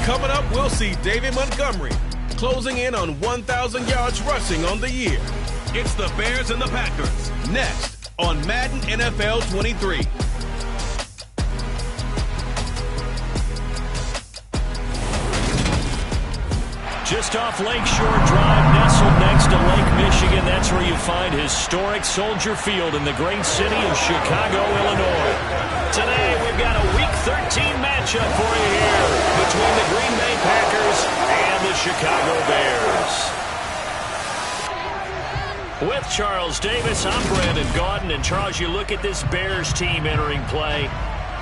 Coming up, we'll see David Montgomery closing in on 1,000 yards rushing on the year. It's the Bears and the Packers next on Madden NFL 23. Just off Lakeshore Drive, nestled next to Lake Michigan. That's where you find historic Soldier Field in the great city of Chicago, Illinois. Today, we've got a Week 13 matchup for you here between the Green Bay Packers and the Chicago Bears. With Charles Davis, I'm Brandon Gaudin. And Charles, you look at this Bears team entering play.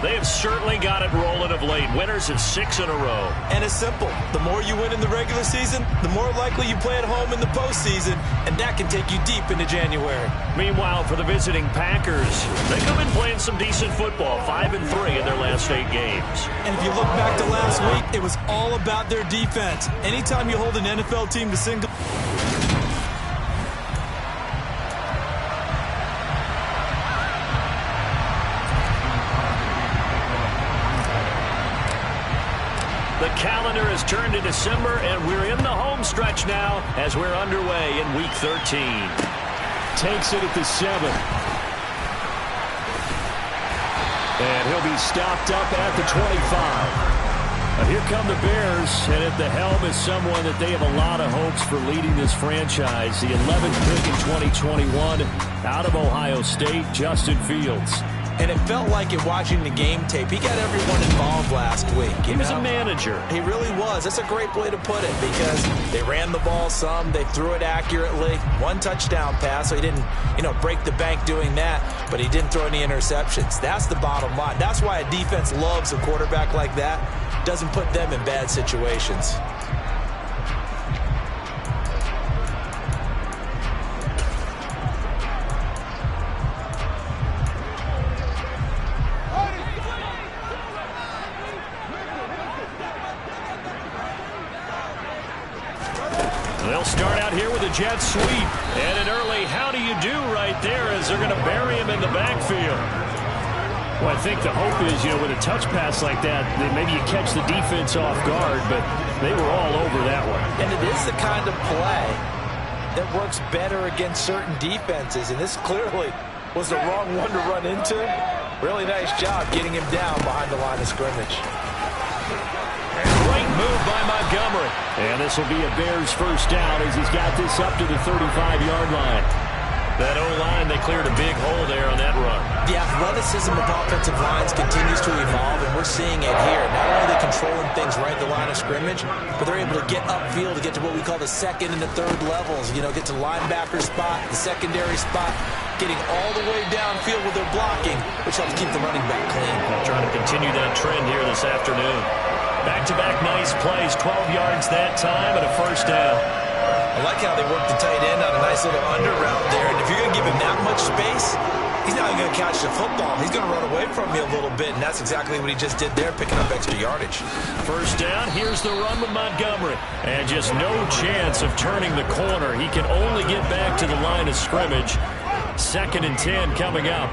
They have certainly got it rolling of late. Winners of 6 in a row. And it's simple. The more you win in the regular season, the more likely you play at home in the postseason, and that can take you deep into January. Meanwhile, for the visiting Packers, they come in playing some decent football, 5-3 in their last 8 games. And if you look back to last week, it was all about their defense. Anytime you hold an NFL team to single... The calendar has turned to December, and we're in the home stretch now as we're underway in Week 13. Takes it at the 7. And he'll be stopped up at the 25. But here come the Bears, and at the helm is someone that they have a lot of hopes for leading this franchise. The 11th pick in 2021 out of Ohio State, Justin Fields. And it felt like it watching the game tape. He got everyone involved last week. He was a manager. He really was. That's a great way to put it because they ran the ball some. They threw it accurately. 1 touchdown pass, so he didn't, break the bank doing that. But he didn't throw any interceptions. That's the bottom line. That's why a defense loves a quarterback like that. Doesn't put them in bad situations. They'll start out here with a jet sweep. And an early how do you do right there as they're going to bury him in the backfield. Well, I think the hope is, with a touch pass like that, maybe you catch the defense off guard, but they were all over that one. And it is the kind of play that works better against certain defenses. And this clearly was the wrong one to run into. Really nice job getting him down behind the line of scrimmage. Great move by Montgomery. And this will be a Bears first down as he's got this up to the 35-yard line. That O-line, they cleared a big hole there on that run. The athleticism of offensive lines continues to evolve, and we're seeing it here. Not only are they controlling things right at the line of scrimmage, but they're able to get upfield to get to what we call the second and the third levels. Get to linebacker spot, the secondary spot, getting all the way downfield with their blocking, which helps keep the running back clean. Trying to continue that trend here this afternoon. Back-to-back nice plays, 12 yards that time and a first down. I like how they work the tight end on a nice little under route there. And if you're going to give him that much space, he's not even going to catch the football. He's going to run away from you a little bit, and that's exactly what he just did there, picking up extra yardage. First down, here's the run with Montgomery. And just no chance of turning the corner. He can only get back to the line of scrimmage. 2nd and 10 coming up.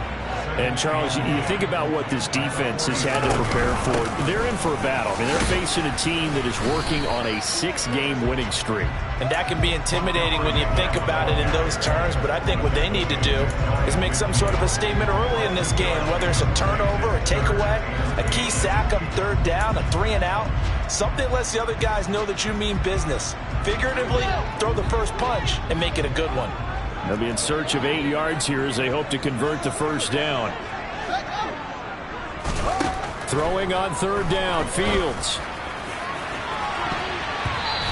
And, Charles, you think about what this defense has had to prepare for. They're in for a battle. They're facing a team that is working on a 6-game winning streak. And that can be intimidating when you think about it in those terms. But I think what they need to do is make some sort of a statement early in this game, whether it's a turnover, a takeaway, a key sack on 3rd down, a 3-and-out. Something lets the other guys know that you mean business. Figuratively, throw the first punch and make it a good one. They'll be in search of 8 yards here as they hope to convert the first down. Throwing on 3rd down, Fields.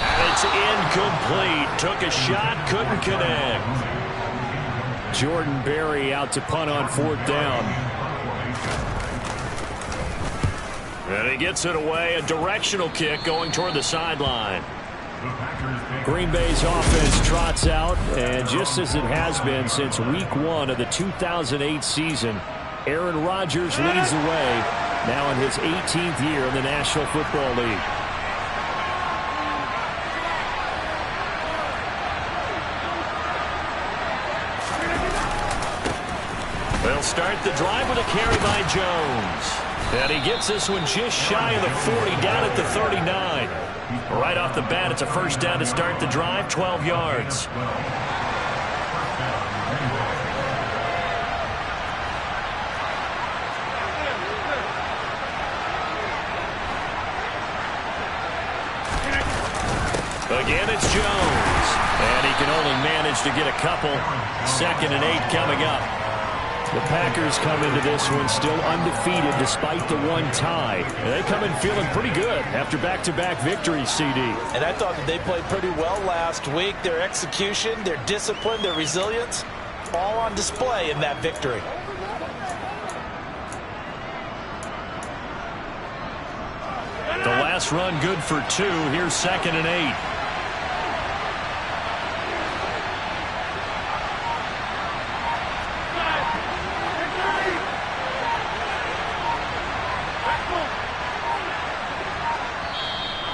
And it's incomplete. Took a shot, couldn't connect. Jordan Berry out to punt on 4th down. And he gets it away. A directional kick going toward the sideline. Green Bay's offense trots out, and just as it has been since week 1 of the 2008 season, Aaron Rodgers leads the way, now in his 18th year in the National Football League. They'll start the drive with a carry by Jones. And he gets this one just shy of the 40, down at the 39. Right off the bat, it's a first down to start the drive, 12 yards. Again, it's Jones. And he can only manage to get a couple. 2nd and 8 coming up. The Packers come into this one still undefeated despite the one tie. And they come in feeling pretty good after back-to-back victories, CD. And I thought that they played pretty well last week. Their execution, their discipline, their resilience, all on display in that victory. The last run good for 2. Here's 2nd and 8.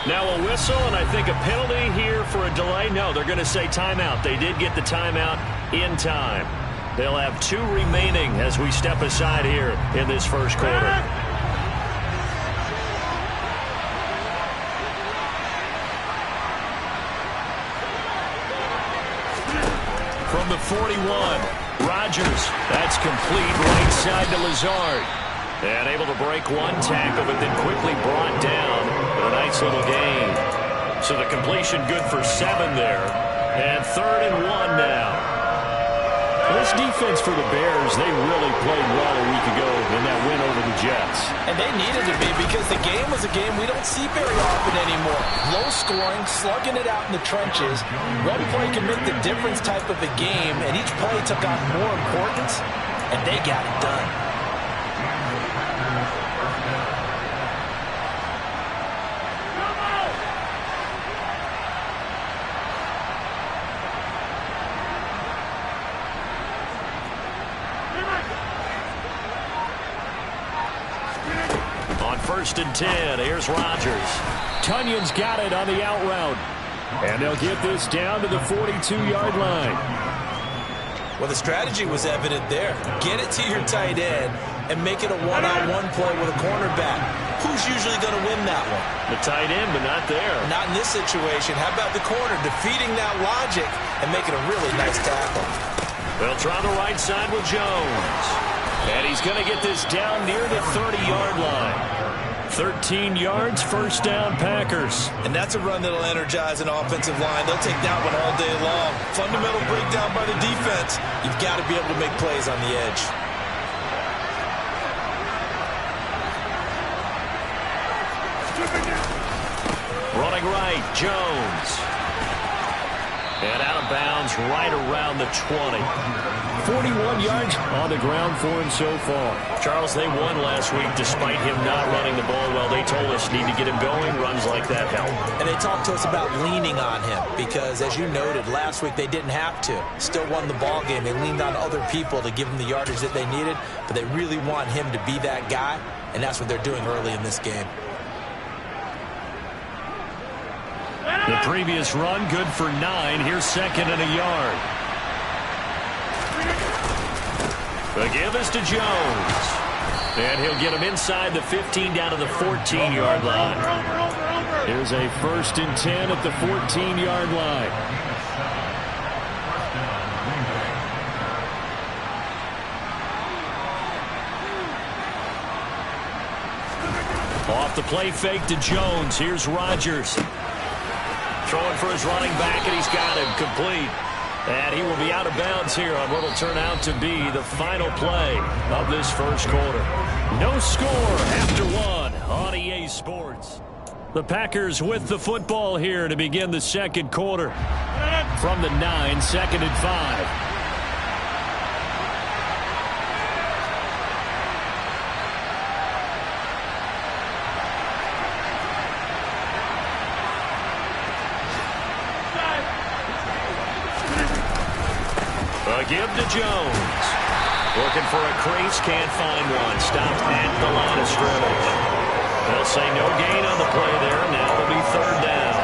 Now a whistle, and I think a penalty here for a delay. No, they're going to say timeout. They did get the timeout in time. They'll have 2 remaining as we step aside here in this first quarter. From the 41, Rodgers. That's complete right side to Lazard. And able to break one tackle, but then quickly brought down with a nice little gain. So the completion good for 7 there. And 3rd and 1 now. This defense for the Bears, they really played well a week ago in that win over the Jets. And they needed to be, because the game was a game we don't see very often anymore. Low scoring, slugging it out in the trenches. One play can make the difference type of a game, and each play took on more importance, and they got it done. On 1st and 10, here's Rodgers. Tunyon's got it on the out route. And they'll get this down to the 42-yard line. Well, the strategy was evident there. Get it to your tight end and make it a one-on-one play with a cornerback. Who's usually going to win that one? The tight end, but not there. Not in this situation. How about the corner defeating that logic and making a really nice tackle? They'll try the right side with Jones. And he's going to get this down near the 30-yard line. 13 yards, first down, Packers. And that's a run that'll energize an offensive line. They'll take that one all day long. Fundamental breakdown by the defense. You've got to be able to make plays on the edge. Running right, Jones. And out of bounds right around the 20. 41 yards on the ground for him so far. Charles, they won last week despite him not running the ball well. They told us need to get him going. Runs like that help. And they talked to us about leaning on him because, as you noted, last week they didn't have to. Still won the ball game. They leaned on other people to give them the yardage that they needed, but they really want him to be that guy, and that's what they're doing early in this game. The previous run, good for 9. Here's 2nd and a yard. The give is to Jones. And he'll get him inside the 15 down to the 14-yard line. Here's a 1st and 10 at the 14-yard line. Off the play fake to Jones. Here's Rodgers. Throwing for his running back, and he's got him complete. And he will be out of bounds here on what will turn out to be the final play of this first quarter. No score after 1 on EA Sports. The Packers with the football here to begin the second quarter. From the 9, 2nd and 5. A give to Jones. Looking for a crease, can't find one. Stopped at the line of scrimmage. They'll say no gain on the play there. Now it'll be 3rd down.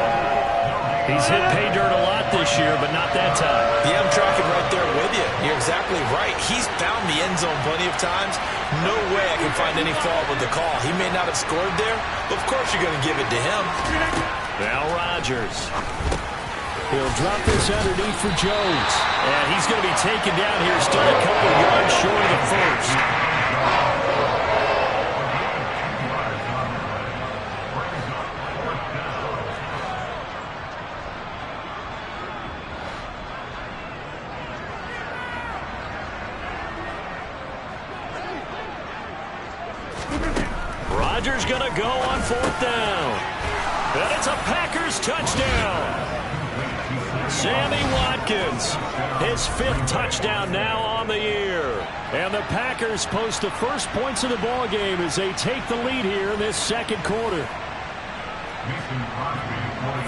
He's hit pay dirt a lot this year, but not that time. Yeah, I'm tracking right there with you. You're exactly right. He's found the end zone plenty of times. No way I can find any fault with the call. He may not have scored there, but of course you're going to give it to him. Now Rodgers. He'll drop this underneath for Jones. And he's going to be taken down here, still a couple yards short of the first. Rodgers going to go on 4th down. And it's a Packers touchdown. Sammy Watkins, his 5th touchdown now on the year. And the Packers post the first points of the ball game as they take the lead here in this second quarter.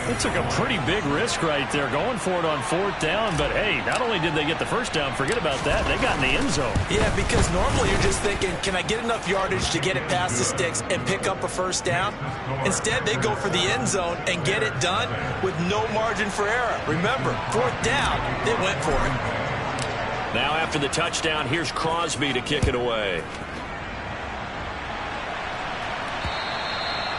They took a pretty big risk right there going for it on 4th down. But, hey, not only did they get the first down, forget about that, they got in the end zone. Yeah, because normally you're just thinking, can I get enough yardage to get it past the sticks and pick up a first down? Instead, they go for the end zone and get it done with no margin for error. Remember, 4th down, they went for it. Now after the touchdown, here's Crosby to kick it away.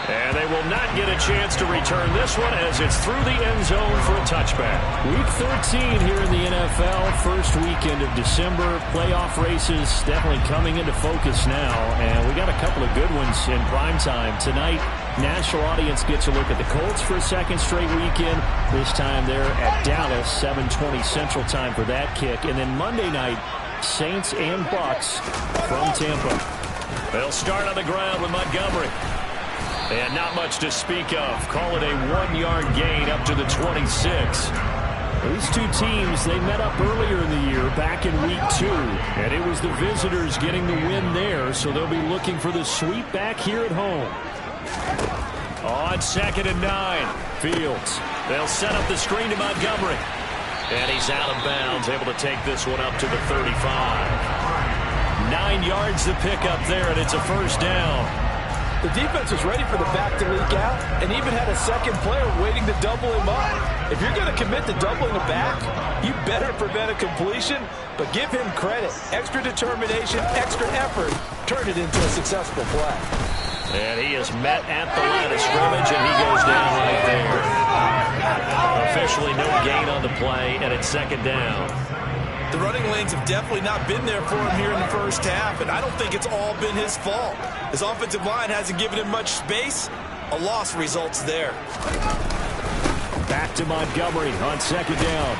And they will not get a chance to return this one as it's through the end zone for a touchback. Week 13 here in the NFL. First weekend of December. Playoff races definitely coming into focus now. And we got a couple of good ones in prime time. Tonight, national audience gets a look at the Colts for a second straight weekend. This time they're at Dallas, 7:20 Central Time for that kick. And then Monday night, Saints and Bucks from Tampa. They'll start on the ground with Montgomery. And not much to speak of. Call it a 1-yard gain up to the 26. These two teams, they met up earlier in the year, back in week 2. And it was the visitors getting the win there, so they'll be looking for the sweep back here at home. On 2nd and 9, Fields. They'll set up the screen to Montgomery. And he's out of bounds, able to take this one up to the 35. 9 yards to pick up there, and it's a first down. The defense was ready for the back to leak out and even had a second player waiting to double him up. If you're going to commit to doubling a back, you better prevent a completion, but give him credit. Extra determination, extra effort, turned it into a successful play. And he is met at the line of scrimmage, and he goes down right there. Officially no gain on the play, and it's 2nd down. The running lanes have definitely not been there for him here in the first half, and I don't think it's all been his fault. His offensive line hasn't given him much space. A loss results there. Back to Montgomery on 2nd down.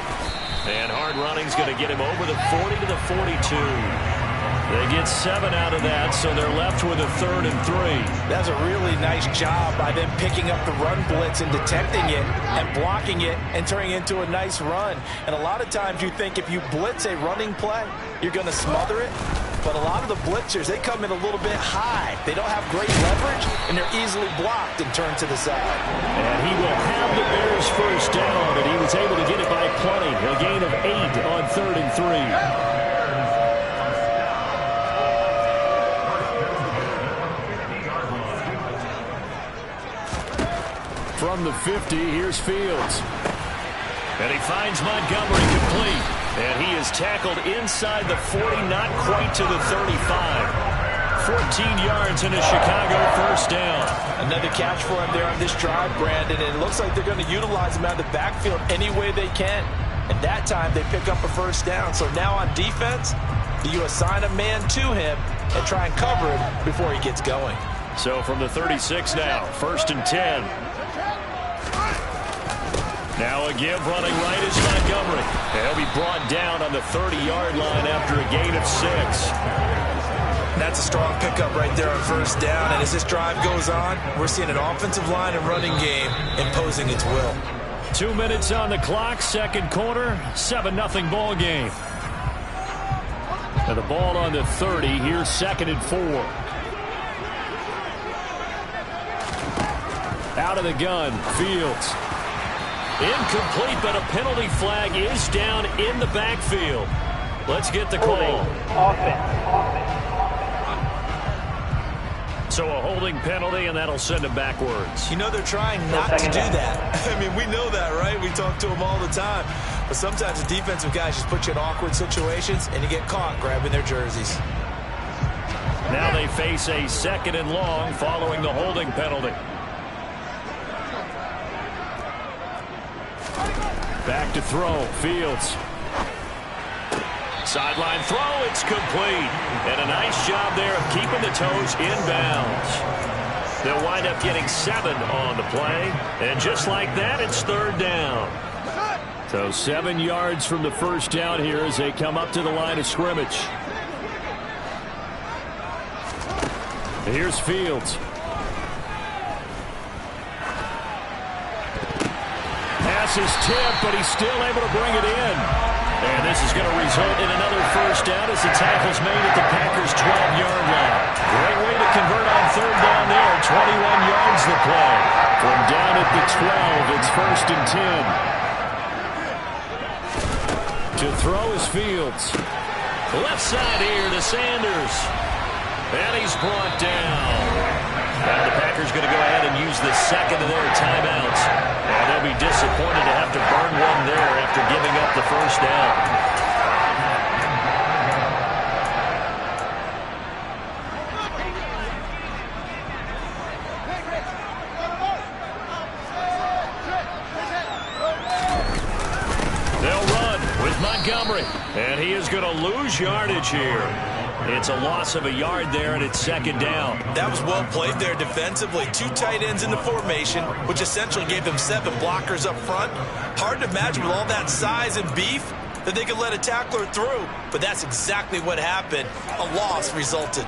And hard running's going to get him over the 40 to the 42. They get 7 out of that, so they're left with a 3rd and 3. That's a really nice job by them picking up the run blitz and detecting it and blocking it and turning it into a nice run. And a lot of times you think if you blitz a running play, you're going to smother it. But a lot of the blitzers, they come in a little bit high. They don't have great leverage, and they're easily blocked and turned to the side. And he will have the Bears first down, and he was able to get it by plenty. A gain of 8 on 3rd and 3. From the 50, here's Fields. And he finds Montgomery complete. And he is tackled inside the 40, not quite to the 35. 14 yards and a Chicago first down. Another catch for him there on this drive, Brandon. And it looks like they're going to utilize him out of the backfield any way they can. And that time they pick up a first down. So now on defense, you assign a man to him and try and cover him before he gets going. So from the 36 now, 1st and 10. Now a give running right is Montgomery. And he'll be brought down on the 30-yard line after a gain of 6. That's a strong pickup right there on first down. And as this drive goes on, we're seeing an offensive line and running game imposing its will. 2 minutes on the clock, second quarter, 7-0 ball game. And the ball on the 30, here's 2nd and 4. Out of the gun, Fields. Incomplete, but a penalty flag is down in the backfield. Let's get the call. So a holding penalty, and that'll send him backwards. You know they're trying not to do that. I mean, we know that, right? We talk to them all the time. But sometimes the defensive guys just put you in awkward situations, and you get caught grabbing their jerseys. Now they face a 2nd and long following the holding penalty. Back to throw. Fields. Sideline throw. It's complete. And a nice job there of keeping the toes in bounds. They'll wind up getting 7 on the play. And just like that, it's 3rd down. So 7 yards from the first down here as they come up to the line of scrimmage. Here's Fields. Pass is tipped, but he's still able to bring it in. And this is going to result in another first down as the tackle's made at the Packers' 12-yard line. Great way to convert on 3rd down there. 21 yards the play. From down at the 12, it's 1st and 10. To throw is Fields. Left side here to Sanders. And he's brought down. Now the Packers going to go ahead and use the 2nd of their timeouts. And they'll be disappointed to have to burn one there after giving up the first down. They'll run with Montgomery. And he is going to lose yardage here. It's a loss of a yard there, and it's 2nd down. That was well played there defensively. 2 tight ends in the formation, which essentially gave them 7 blockers up front. Hard to imagine with all that size and beef that they could let a tackler through. But that's exactly what happened. A loss resulted.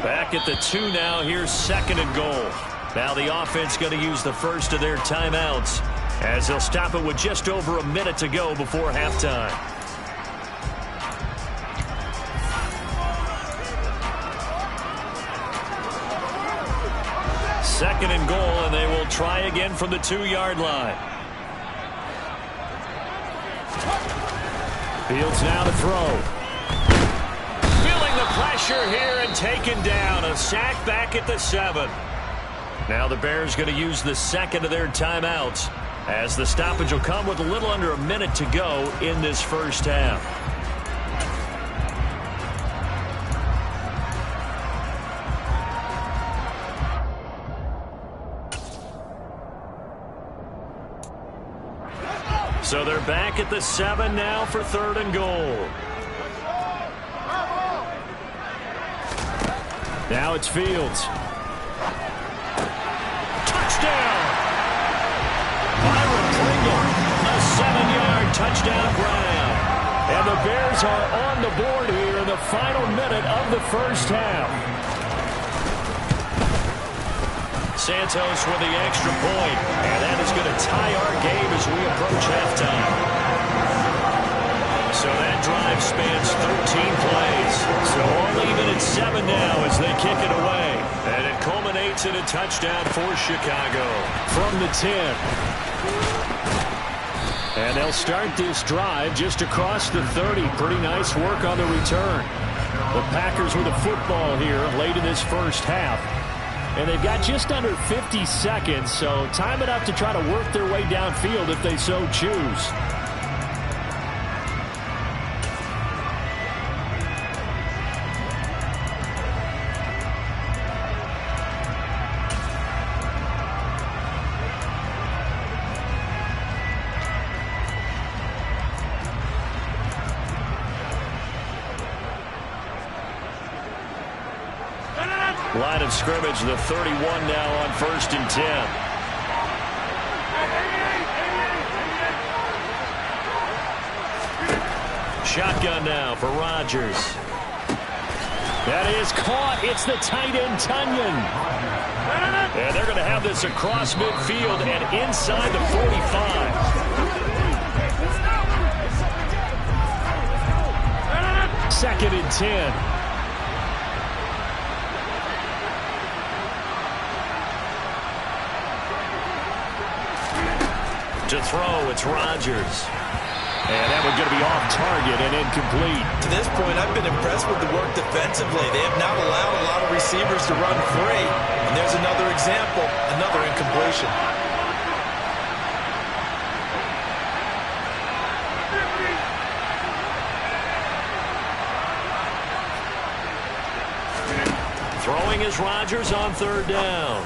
Back at the 2 now. Here's 2nd and goal. Now the offense going to use the first of their timeouts as they'll stop it with just over a minute to go before halftime. 2nd and goal, and they will try again from the 2-yard line. Fields now to throw. Feeling the pressure here and taken down. A sack back at the 7. Now the Bears going to use the 2nd of their timeouts as the stoppage will come with a little under a minute to go in this first half. So they're back at the 7 now for 3rd and goal. Now it's Fields. Touchdown! Byron Pringle, a 7-yard touchdown grab. And the Bears are on the board here in the final minute of the first half. Santos with the extra point, and that is going to tie our game as we approach halftime. So that drive spans 13 plays. So all even at 7 now as they kick it away. And it culminates in a touchdown for Chicago from the 10. And they'll start this drive just across the 30. Pretty nice work on the return. The Packers with the football here late in this first half. And they've got just under 50 seconds, so time enough to try to work their way downfield if they so choose. Line of scrimmage, the 31 now on 1st and 10. Shotgun now for Rodgers. That is caught. It's the tight end, Tunyon. And they're going to have this across midfield and inside the 45. 2nd and 10. To throw, it's Rodgers. And that one's going to be off target and incomplete. To this point, I've been impressed with the work defensively. They have not allowed a lot of receivers to run free. And there's another example, another incompletion. Throwing is Rodgers on third down.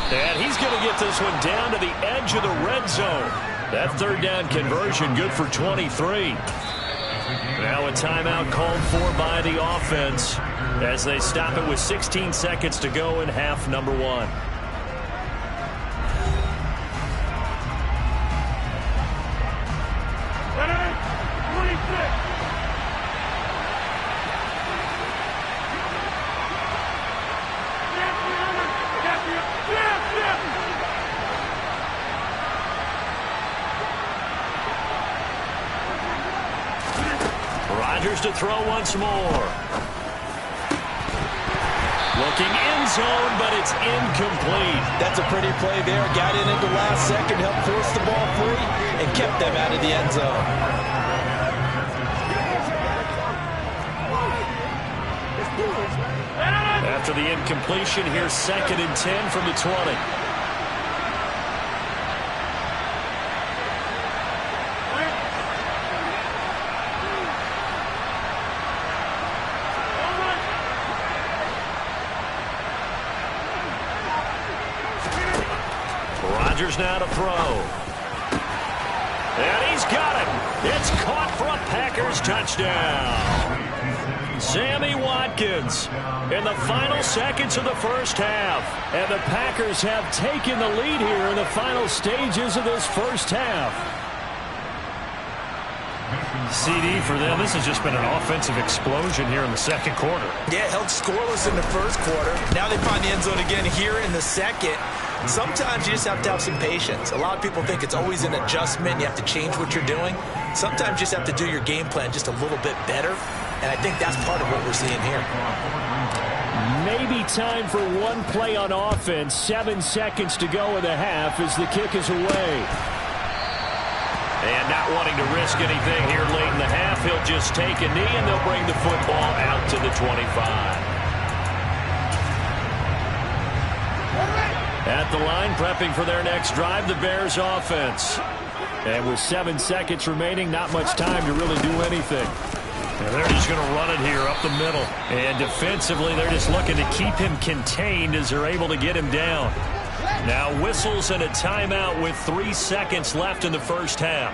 And he's going to get this one down to the edge of the red zone. That third down conversion good for 23. Now a timeout called for by the offense as they stop it with 16 seconds to go in half number one. Rodgers to throw once more. Looking end zone, but it's incomplete. That's a pretty play there. Got in at the last second, helped force the ball free, and kept them out of the end zone. After the incompletion, here's 2nd and 10 from the 20. Rodgers now to throw. And he's got it. It's caught for a Packers touchdown. Sammy Watkins in the final seconds of the first half. And the Packers have taken the lead here in the final stages of this first half. CD for them. This has just been an offensive explosion here in the second quarter. Yeah, held scoreless in the first quarter. Now they find the end zone again here in the second. Sometimes you just have to have some patience. A lot of people think it's always an adjustment. You have to change what you're doing. Sometimes you just have to do your game plan just a little bit better. And I think that's part of what we're seeing here. Maybe time for one play on offense. 7 seconds to go in the half as the kick is away. And not wanting to risk anything here late in the half, he'll just take a knee and they'll bring the football out to the 25. At the line, prepping for their next drive, the Bears offense. And with 7 seconds remaining, not much time to really do anything. And they're just going to run it here up the middle. And defensively, they're just looking to keep him contained as they're able to get him down. Now whistles and a timeout with 3 seconds left in the first half.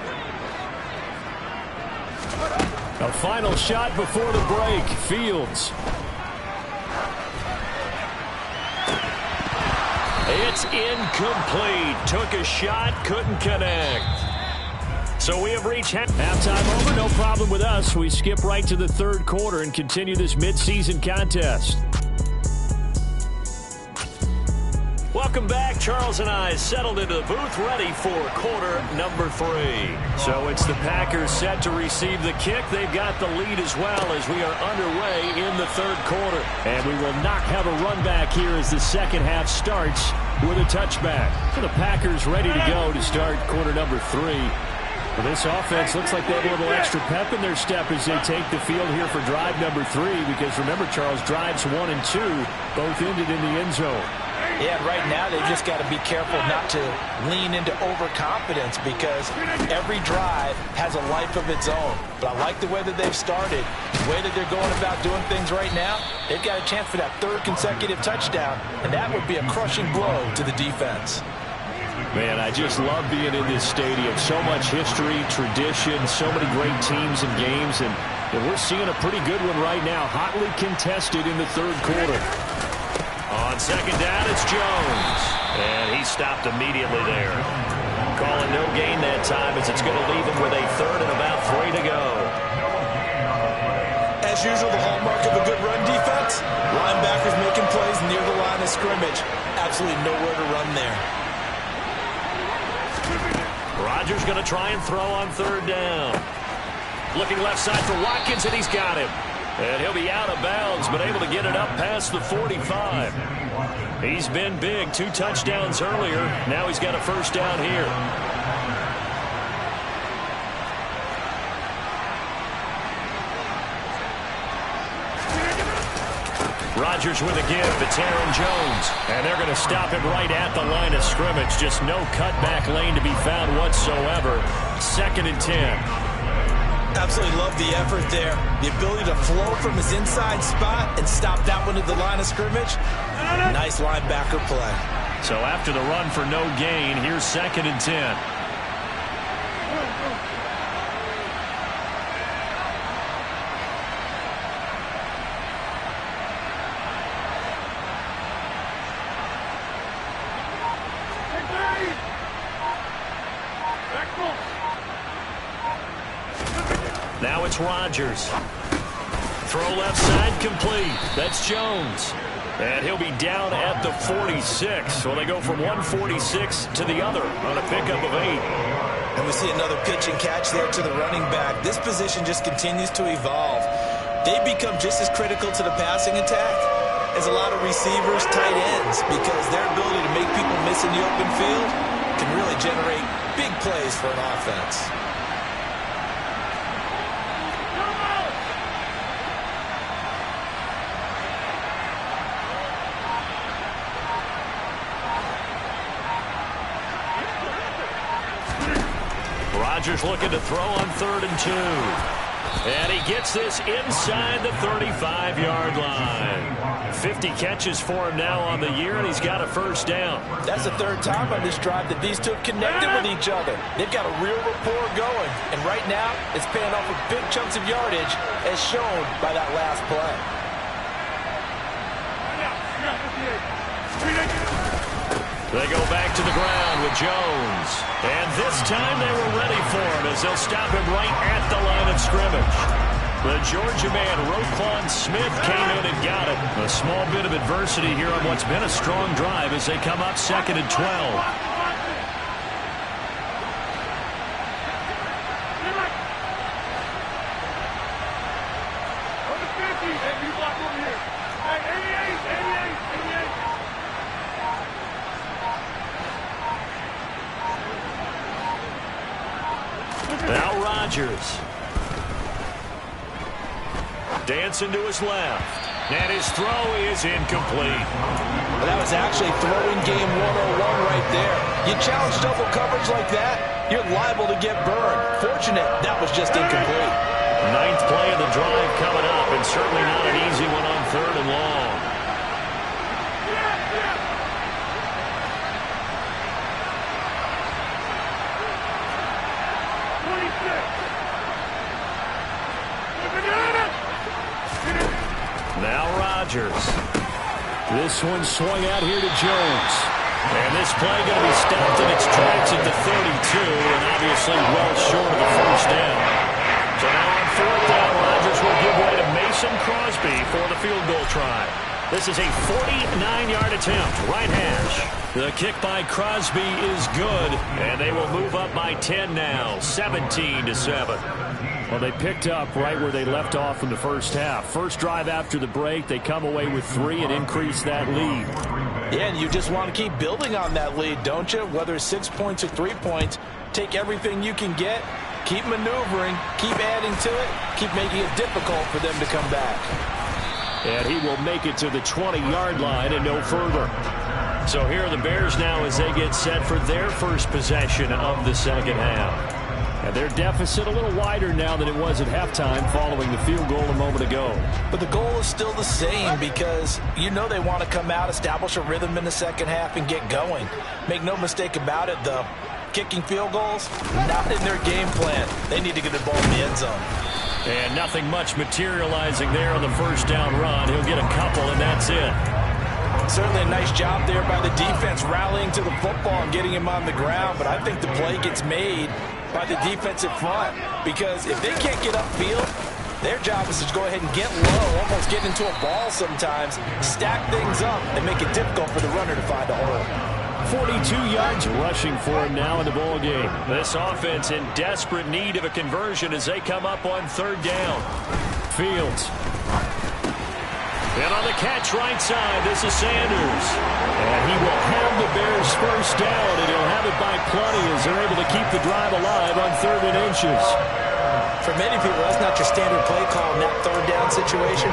A final shot before the break. Fields. It's incomplete. Took a shot, couldn't connect. So we have reached halftime over. No problem with us. We skip right to the third quarter and continue this midseason contest. Welcome back. Charles and I settled into the booth ready for quarter number 3. So it's the Packers set to receive the kick. They've got the lead as well as we are underway in the third quarter. And we will not have a run back here as the second half starts with a touchback. So the Packers ready to go to start quarter number 3. Well, this offense looks like they have a little extra pep in their step as they take the field here for drive number 3. Because remember, Charles, drives 1 and 2 both ended in the end zone. Yeah, right now they've just got to be careful not to lean into overconfidence because every drive has a life of its own. But I like the way that they've started, the way that they're going about doing things right now. They've got a chance for that 3rd consecutive touchdown, and that would be a crushing blow to the defense. Man, I just love being in this stadium. So much history, tradition, so many great teams and games, and we're seeing a pretty good one right now, hotly contested in the third quarter. On second down, it's Jones. And he stopped immediately there. Calling no gain that time as it's going to leave him with a 3rd and about 3 to go. As usual, the hallmark of a good run defense, linebackers making plays near the line of scrimmage. Absolutely nowhere to run there. Rodgers going to try and throw on 3rd down. Looking left side for Watkins, and he's got him. And he'll be out of bounds, but able to get it up past the 45. He's been big. 2 touchdowns earlier. Now he's got a first down here. Rodgers with a give. It's Aaron Jones. And they're going to stop him right at the line of scrimmage. Just no cutback lane to be found whatsoever. 2nd and 10. Absolutely love the effort there. The ability to flow from his inside spot and stop that one at the line of scrimmage. Nice linebacker play. So after the run for no gain, here's 2nd and 10. Now it's Rodgers. Throw left side complete. That's Jones. And he'll be down at the 46. Well, they go from 146 to the other on a pickup of 8. And we see another pitch and catch there to the running back. This position just continues to evolve. They become just as critical to the passing attack as a lot of receivers, tight ends, because their ability to make people miss in the open field can really generate big plays for an offense. Rodgers looking to throw on 3rd and 2. And he gets this inside the 35-yard line. 50 catches for him now on the year, and he's got a 1st down. That's the 3rd time on this drive that these two have connected with each other. They've got a real rapport going. And right now, it's paying off with big chunks of yardage, as shown by that last play. They go back to the ground with Jones. And this time they were ready for him as they'll stop him right at the line of scrimmage. The Georgia man, Roquan Smith, came in and got it. A small bit of adversity here on what's been a strong drive as they come up 2nd and 12. Now Rodgers. Dancing to his left. And his throw is incomplete. Well, that was actually throwing game 101 right there. You challenge double coverage like that, you're liable to get burned. Fortunate, that was just incomplete. 9th play of the drive coming up, and certainly not an easy one on 3rd and long. Now Rodgers. This one swung out here to Jones. And this play going to be stopped in its tracks at the 32, and obviously well short of the 1st down. So now on 4th down, Rodgers will give way to Mason Crosby for the field goal try. This is a 49-yard attempt, right hash. The kick by Crosby is good, and they will move up by 10 now, 17-7. Well, they picked up right where they left off in the 1st half. First drive after the break, they come away with 3 and increase that lead. Yeah, and you just want to keep building on that lead, don't you? Whether it's 6 points or 3 points, take everything you can get, keep maneuvering, keep adding to it, keep making it difficult for them to come back. And he will make it to the 20-yard line and no further. So here are the Bears now as they get set for their first possession of the 2nd half. And their deficit a little wider now than it was at halftime following the field goal a moment ago. But the goal is still the same because you know they want to come out, establish a rhythm in the 2nd half, and get going. Make no mistake about it, though. Kicking field goals, not in their game plan. They need to get the ball in the end zone. And nothing much materializing there on the 1st down run. He'll get a couple, and that's it. Certainly a nice job there by the defense rallying to the football and getting him on the ground, but I think the play gets made by the defensive front because if they can't get upfield, their job is to go ahead and get low, almost get into a ball sometimes, stack things up, and make it difficult for the runner to find a hole. 42 yards rushing for him now in the ball game. This offense in desperate need of a conversion as they come up on 3rd down. Fields. And on the catch right side, this is Sanders. And he will have the Bears' 1st down, and he'll have it by plenty as they're able to keep the drive alive on 3rd and inches. For many people, that's not your standard play call in that third down situation.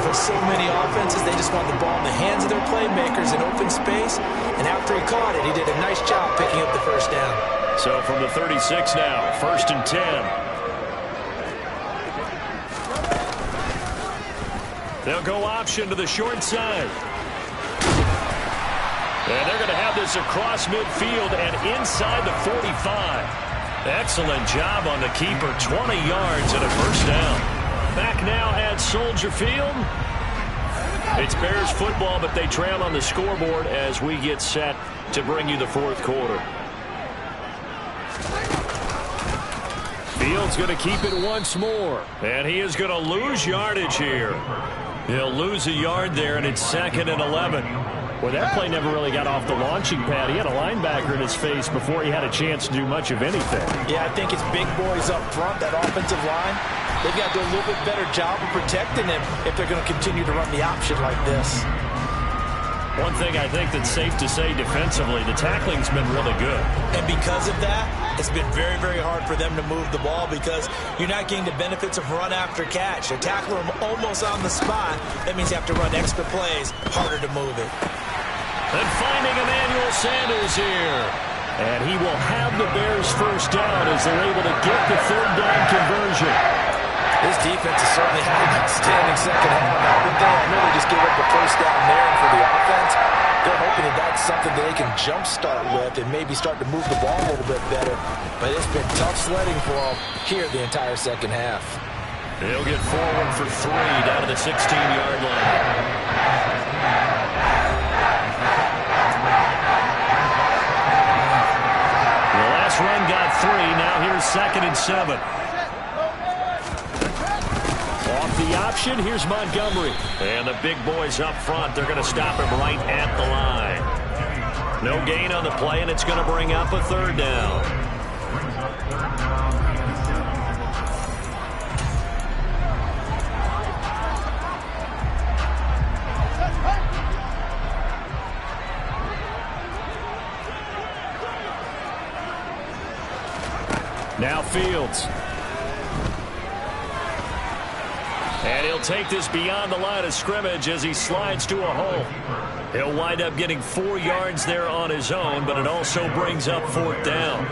For so many offenses, they just want the ball in the hands of their playmakers in open space. And after he caught it, he did a nice job picking up the first down. So from the 36 now, 1st and 10. They'll go option to the short side. And they're going to have this across midfield and inside the 45. Excellent job on the keeper. 20 yards and a first down. Back now at Soldier Field. It's Bears football, but they trail on the scoreboard as we get set to bring you the fourth quarter. Fields going to keep it once more. And he is going to lose yardage here. He'll lose a yard there, and it's 2nd and 11. Well, that play never really got off the launching pad. He had a linebacker in his face before he had a chance to do much of anything. Yeah, I think it's big boys up front, that offensive line. They've got to do a little bit better job of protecting him if they're going to continue to run the option like this. One thing I think that's safe to say defensively, the tackling's been really good. And because of that, it's been very, very hard for them to move the ball because you're not getting the benefits of run after catch. They're tackling them almost on the spot. That means you have to run extra plays, harder to move it. And finding Emmanuel Sanders here. And he will have the Bears first down as they're able to get the third down conversion. This defense has certainly had an outstanding second half. I know they just gave up the first down there, and for the offense, they're hoping that that's something that they can jumpstart with and maybe start to move the ball a little bit better. But it's been tough sledding for them here the entire second half. He'll get forward for 3 down to the 16-yard line. The last run got 3. Now here's 2nd and 7. Off the option, here's Montgomery. And the big boys up front, they're going to stop him right at the line. No gain on the play, and it's going to bring up a third down. Now Fields. And he'll take this beyond the line of scrimmage as he slides to a hole. He'll wind up getting 4 yards there on his own, but it also brings up 4th down.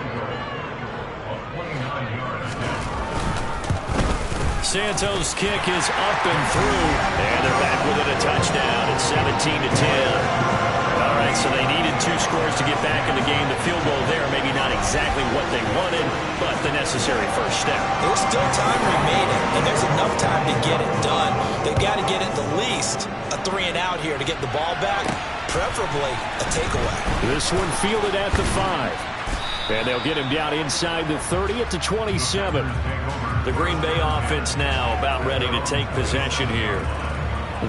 Santos' kick is up and through, and they're back with it, a touchdown at 17-10. All right, so they needed 2 scores to get back in the game. The field goal there, maybe not exactly what they wanted, but the necessary first step. There's still time remaining, and there's enough time to get it done. They've got to get at the least a 3-and-out here to get the ball back, preferably a takeaway. This one fielded at the 5. And they'll get him down inside the 30 at the 27. The Green Bay offense now about ready to take possession here.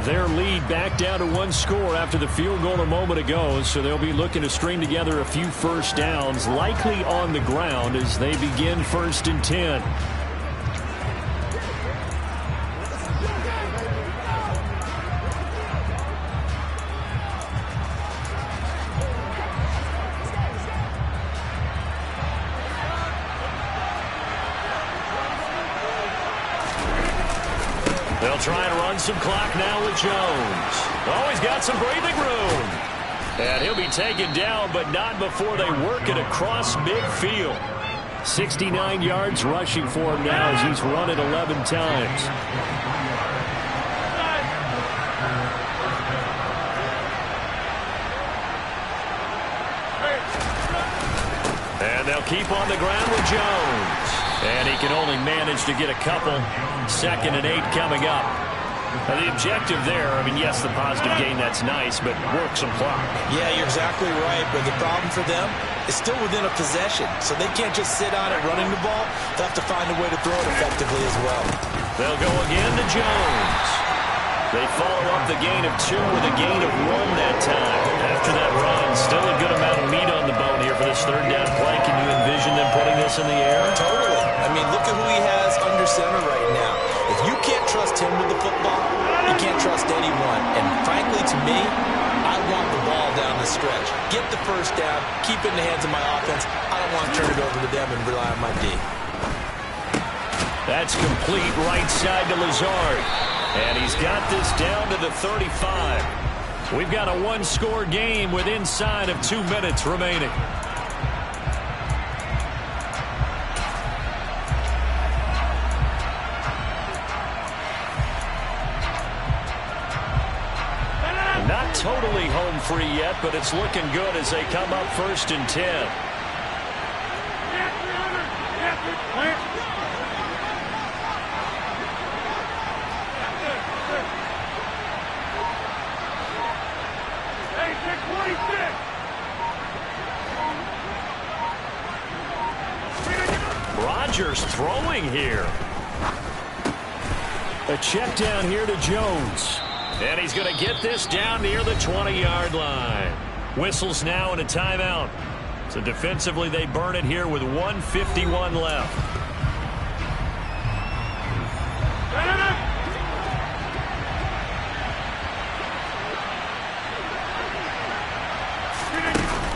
Their lead back down to 1 score after the field goal a moment ago, so they'll be looking to string together a few first downs, likely on the ground as they begin 1st and 10. They'll try and run some clock now with Jones. Oh, he's got some breathing room. And he'll be taken down, but not before they work it across midfield. 69 yards rushing for him now as he's run it 11 times. And they'll keep on the ground with Jones. And he can only manage to get a couple. 2nd and 8 coming up. Now the objective there, I mean, yes, the positive gain, that's nice, but work some clock. Yeah, you're exactly right, but the problem for them is still within a possession, so they can't just sit on it running the ball. They'll have to find a way to throw it effectively as well. They'll go again to Jones. They follow up the gain of 2 with a gain of 1 that time. After that run, still a good amount of meat on the bone here for this third down play. Can you envision them putting this in the air? Totally. I mean, look at who he has under center right now. If you can't trust him with the football, you can't trust anyone. And frankly, to me, I want the ball down the stretch. Get the first down, keep it in the hands of my offense. I don't want to turn it over to them and rely on my D. That's complete right side to Lazard. And he's got this down to the 35. We've got a one-score game with inside of 2 minutes remaining. Not totally home free yet, but it's looking good as they come up 1st and 10. Rodgers throwing here. A check down here to Jones. And he's going to get this down near the 20-yard line. Whistles now and a timeout. So defensively they burn it here with 1:51 left.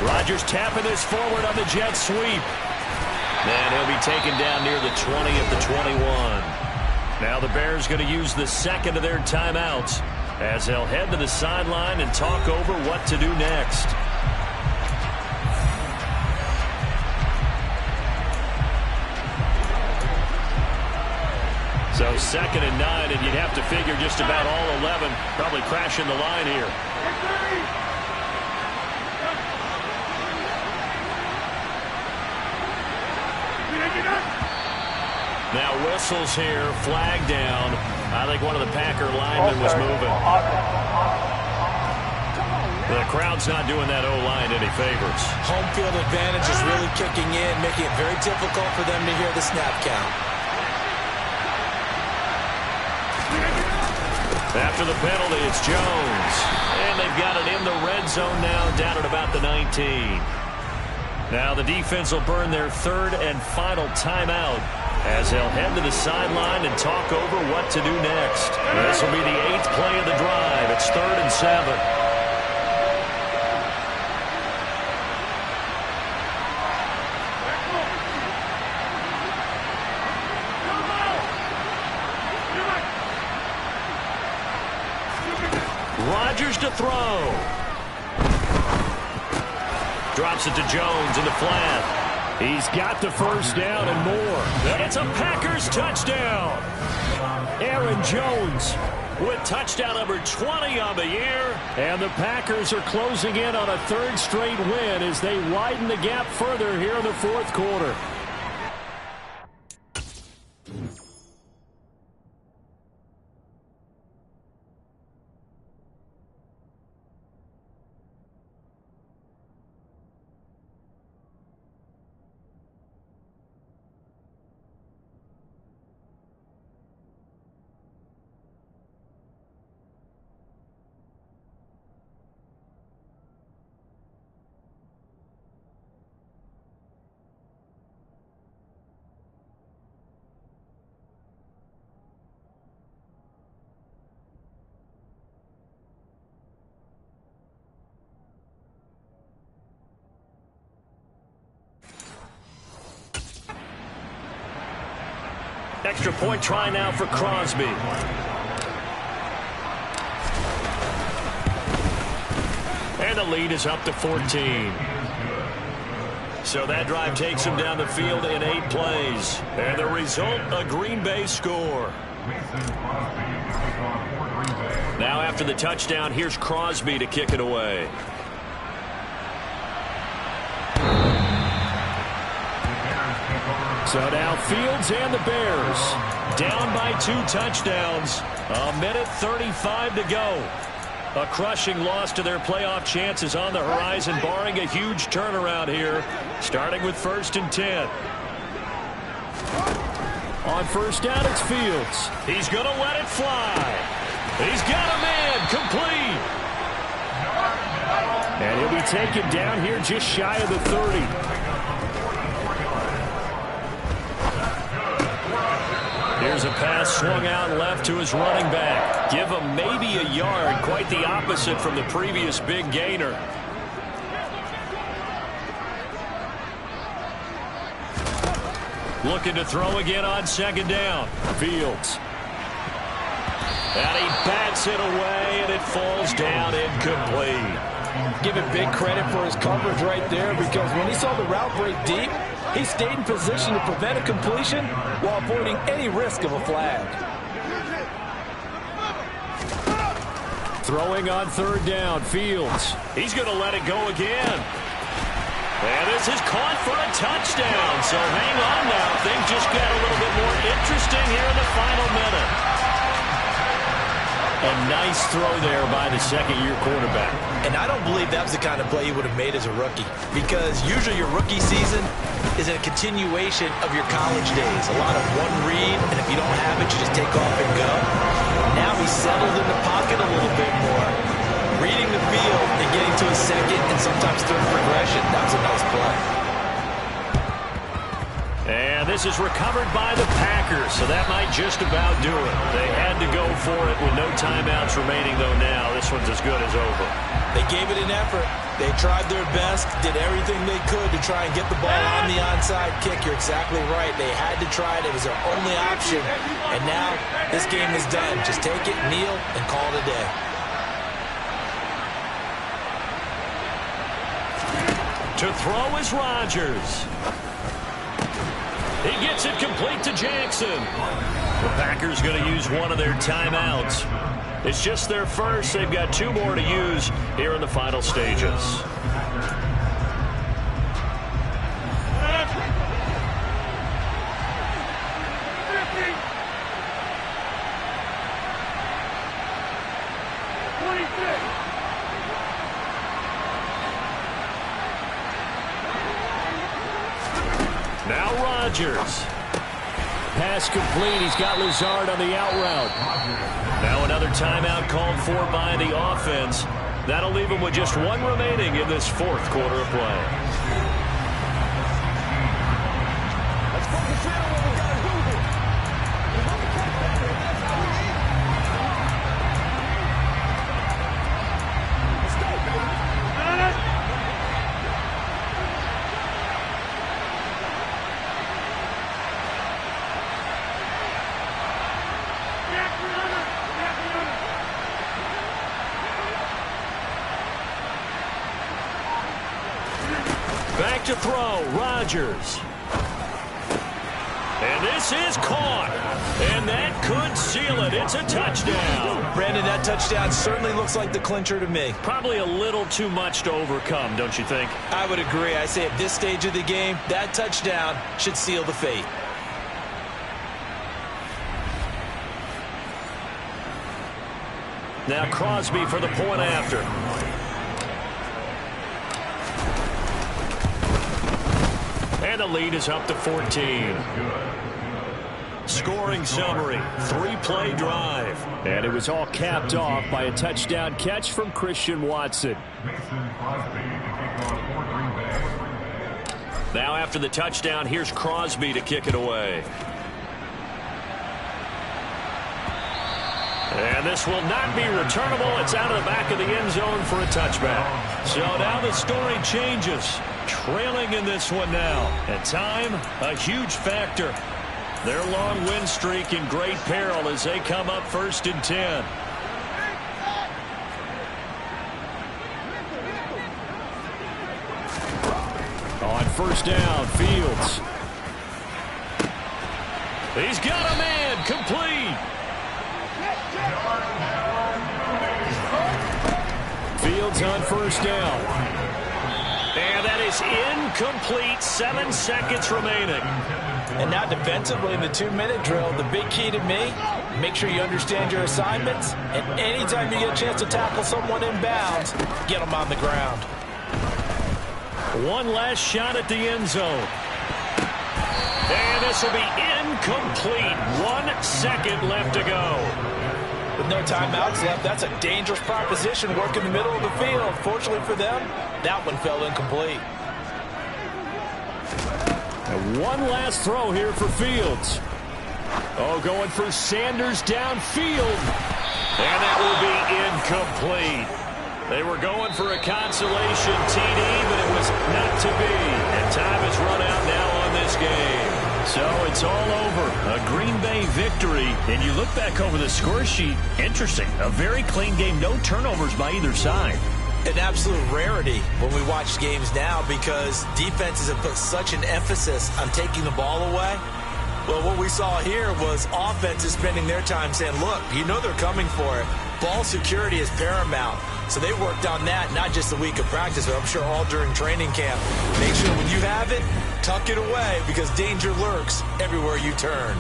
Rodgers tapping this forward on the jet sweep. And he'll be taken down near the 20 at the 21. Now the Bears going to use the second of their timeouts as they'll head to the sideline and talk over what to do next. So 2nd and 9, and you'd have to figure just about all 11 probably crashing the line here. Now whistles here, flag down. I think one of the Packer linemen was moving. The crowd's not doing that O-line any favors. Home field advantage is really kicking in, making it very difficult for them to hear the snap count. After the penalty, it's Jones. And they've got it in the red zone now, down at about the 19. Now the defense will burn their 3rd and final timeout as they'll head to the sideline and talk over what to do next. This will be the 8th play of the drive. It's 3rd and 7. Rodgers to throw. Drops it to Jones in the flat. He's got the first down and more. It's a Packers touchdown. Aaron Jones with touchdown number 20 on the year. And the Packers are closing in on a 3rd straight win as they widen the gap further here in the 4th quarter. Extra point try now for Crosby. And the lead is up to 14. So that drive takes him down the field in 8 plays. And the result, a Green Bay score. Now after the touchdown, here's Crosby to kick it away. So now Fields and the Bears down by 2 touchdowns. 1:35 to go. A crushing loss to their playoff chances on the horizon, barring a huge turnaround here, starting with 1st and 10. On 1st down, it's Fields. He's going to let it fly. He's got a man complete. And he'll be taken down here just shy of the 30. Here's a pass swung out left to his running back. Give him maybe a yard, quite the opposite from the previous big gainer. Looking to throw again on second down. Fields. And he bats it away, and it falls down incomplete. Give him big credit for his coverage right there, because when he saw the route break deep, he stayed in position to prevent a completion while avoiding any risk of a flag. Throwing on third down, Fields. He's going to let it go again. And this is caught for a touchdown. So hang on now. Things just got a little bit more interesting here in the final minute. A nice throw there by the second-year quarterback. And I don't believe that was the kind of play he would have made as a rookie, because usually your rookie season is a continuation of your college days. A lot of one read, and if you don't have it, you just take off and go. Now he's settled in the pocket a little bit more, reading the field and getting to a second and sometimes third progression. That was a nice play. And this is recovered by the Packers, so that might just about do it. They had to go for it with no timeouts remaining, though now this one's as good as over. They gave it an effort. They tried their best, did everything they could to try and get the ball on the onside kick. You're exactly right. They had to try it. It was their only option. And now this game is done. Just take it, kneel, and call it a day. To throw is Rodgers. He gets it complete to Jackson. The Packers going to use one of their timeouts. It's just their first. They've got two more to use here in the final stages. Now Rodgers. Pass complete. He's got Lazard on the out route. Now another timeout called for by the offense. That'll leave him with just one remaining in this fourth quarter of play. Let's focus in on what we got to do here. Back to throw, Rodgers. And this is caught. And that could seal it. It's a touchdown. Brandon, that touchdown certainly looks like the clincher to me. Probably a little too much to overcome, don't you think? I would agree. I say at this stage of the game, that touchdown should seal the fate. Now Crosby for the point after. And the lead is up to 14. Scoring summary, three-play drive. And it was all capped off by a touchdown catch from Christian Watson. Now after the touchdown, here's Crosby to kick it away. And this will not be returnable. It's out of the back of the end zone for a touchback. So now the story changes. Trailing in this one now. And time, a huge factor. Their long win streak in great peril as they come up 1st and 10. On 1st down, Fields. He's got a man, complete. Fields on 1st down. And that is incomplete. 7 seconds remaining. And now defensively in the 2-minute drill, the big key to me, make sure you understand your assignments. And anytime you get a chance to tackle someone in bounds, get them on the ground. One last shot at the end zone. And this will be incomplete. 1 second left to go. With no timeouts left, that's a dangerous proposition working the middle of the field. Fortunately for them, that one fell incomplete. And one last throw here for Fields. Oh, going for Sanders downfield. And that will be incomplete. They were going for a consolation TD, but it was not to be. And time has run out now on this game. So it's all over. A Green Bay victory. And you look back over the score sheet. Interesting. A very clean game. No turnovers by either side. An absolute rarity when we watch games now because defenses have put such an emphasis on taking the ball away. Well, what we saw here was offenses spending their time saying, look, you know they're coming for it. Ball security is paramount. So they worked on that, not just a week of practice, but I'm sure all during training camp. Make sure when you have it, tuck it away because danger lurks everywhere you turn.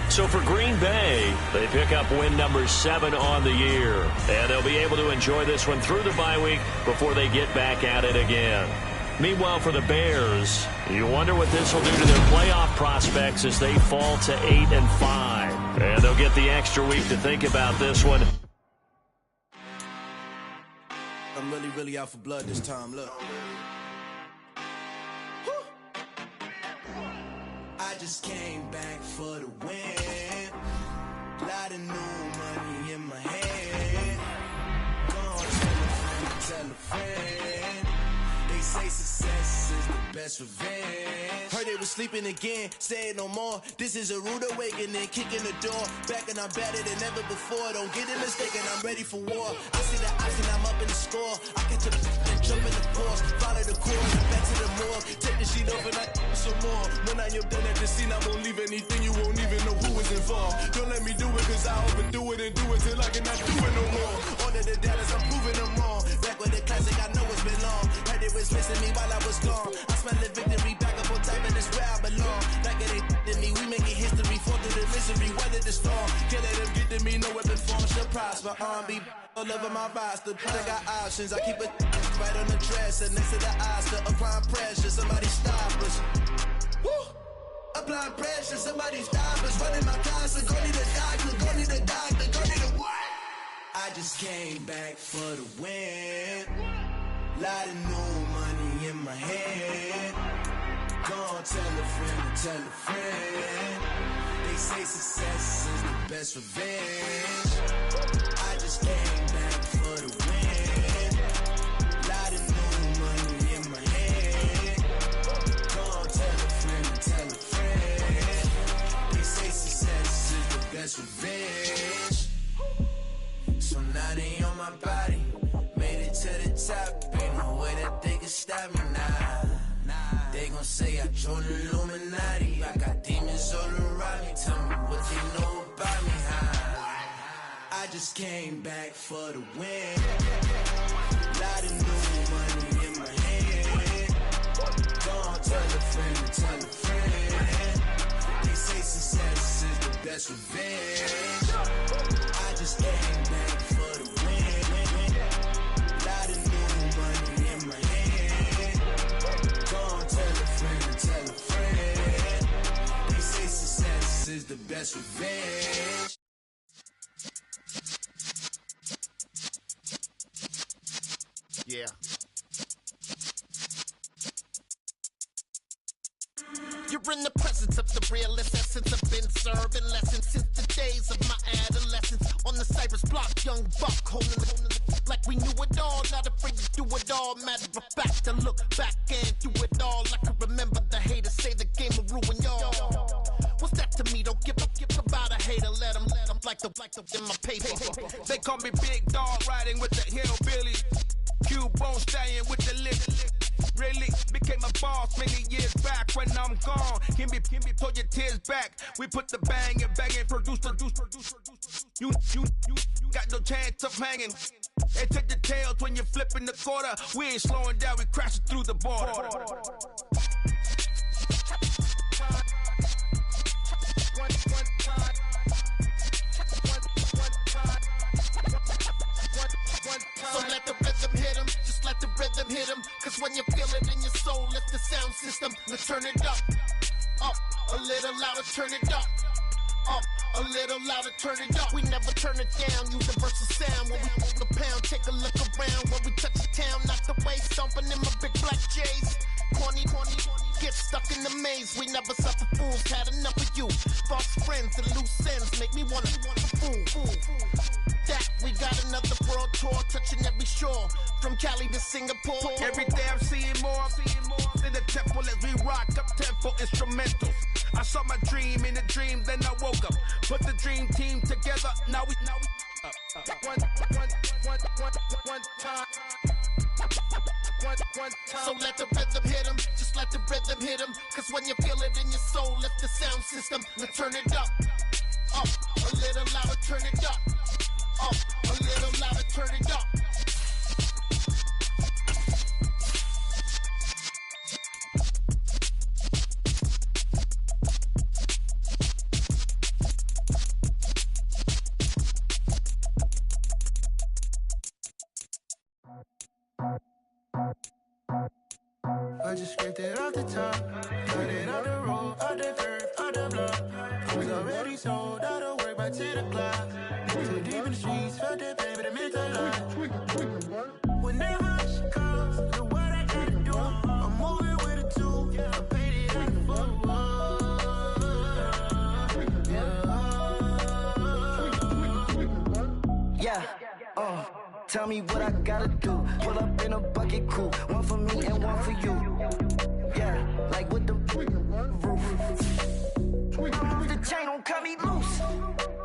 So for Green Bay, they pick up win number 7 on the year. And they'll be able to enjoy this one through the bye week before they get back at it again. Meanwhile, for the Bears, you wonder what this will do to their playoff prospects as they fall to 8-5. And they'll get the extra week to think about this one. I'm really out for blood this time, look. I just came back for the win. Lot of new money in my hand. Gone, tell a friend. They say success is the best revenge. Heard they was sleeping again, say it no more. This is a rude awakening, kicking the door. Back and I'm better than ever before. Don't get it mistaken, I'm ready for war. I see the option, I'm up in the score. I catch a and jump in the course. Follow the course, back to the morgue. Take the sheet off and I some more. When I am done at the scene, I won't leave anything. You won't even know who is involved. Don't let me do it, cause I overdo it and do it till I cannot do it no more. Order the Dallas, I'm proving them wrong. Back with the classic, I know it's been long. Heard they was missing me while I was gone. I smell the victory, back up on time, and it's where I belong. Like it ain't to me, we making history. Fall through the misery, weather the storm. Can't let them get to me, no weapon form should prosper. R&B all over my roster. I got options, I keep it right on the dresser. Next to the Oscar, applying pressure, somebody stop us. Woo! Applying pressure, somebody stop us. Running my closet, go need a doctor, go need a doctor, go need a what? I just came back for the win. Lot of new money in my hand. Gone, tell a friend. They say success is the best revenge. I just came back for the win. Lot of new money in my hand. Gone, tell a friend. They say success is the best revenge. So now they on my body. Made it to the top. Ain't no way that they can stop me now. They gon' say I joined the Illuminati. I got demons all around me. Tell me what they know about me, huh? I just came back for the win. Lot of new money in my hand. Gone, tell a friend. They say success is the best revenge. I just came back for the win. Lot of new money in my hand. Gone, tell a friend. They say success is the best revenge. Yeah. You're in the presence of the realest essence. I've been serving lessons since the days of my adolescence. On the Cypress block, young buck holding it like we knew it all. Not afraid to do it all. Matter of fact, I look back and do it all. I can remember the haters say the game will ruin y'all. What's that to me? Don't give about a hater. Let them like the in my paper. They call me Big Dog, riding with the hillbillies. Q-Bone staying with the lick. Really became a boss many years back. When I'm gone, can be pull your tears back. We put the bang and produce. You got no chance of hanging. They take the tails when you're flipping the quarter. We ain't slowing down, we crashing through the border. So let the rhythm hit him, just let the rhythm hit him. Cause when you feel it in your soul, lift the sound system. Let's turn it up, a little louder, turn it up, a little louder, turn it up. We never turn it down, universal sound. When we move the pound, take a look around. When we touch the town, not the way, stomping in my big black J's. Corny, get stuck in the maze. We never suffer fools, had enough of you. False friends and loose ends make me wanna fool. That we got another world tour, touching every shore, from Cali to Singapore. Every day I'm seeing more in the temple as we rock up tempo instrumentals. I saw my dream in a dream, then I woke up. Put the dream team together, now we one time. One time. So let the rhythm hit him, just let the rhythm hit him. Cause when you feel it in your soul, lift the sound system. Now turn it up, a little louder, turn it up, a little louder, turn it up. I just scraped it off the top, cut it out the road, out the curve, out the block. I was already sold out of work by 10 o'clock. Too deep in the streets, felt that baby, that meant a lot. Whenever she calls, the what I gotta do, I'm moving with a two. I paid it out the full. Yeah, tell me what I gotta do. Pull up in a bucket crew, one for me and one for you. Yeah, like with the roof. I'm off the chain, don't cut me loose.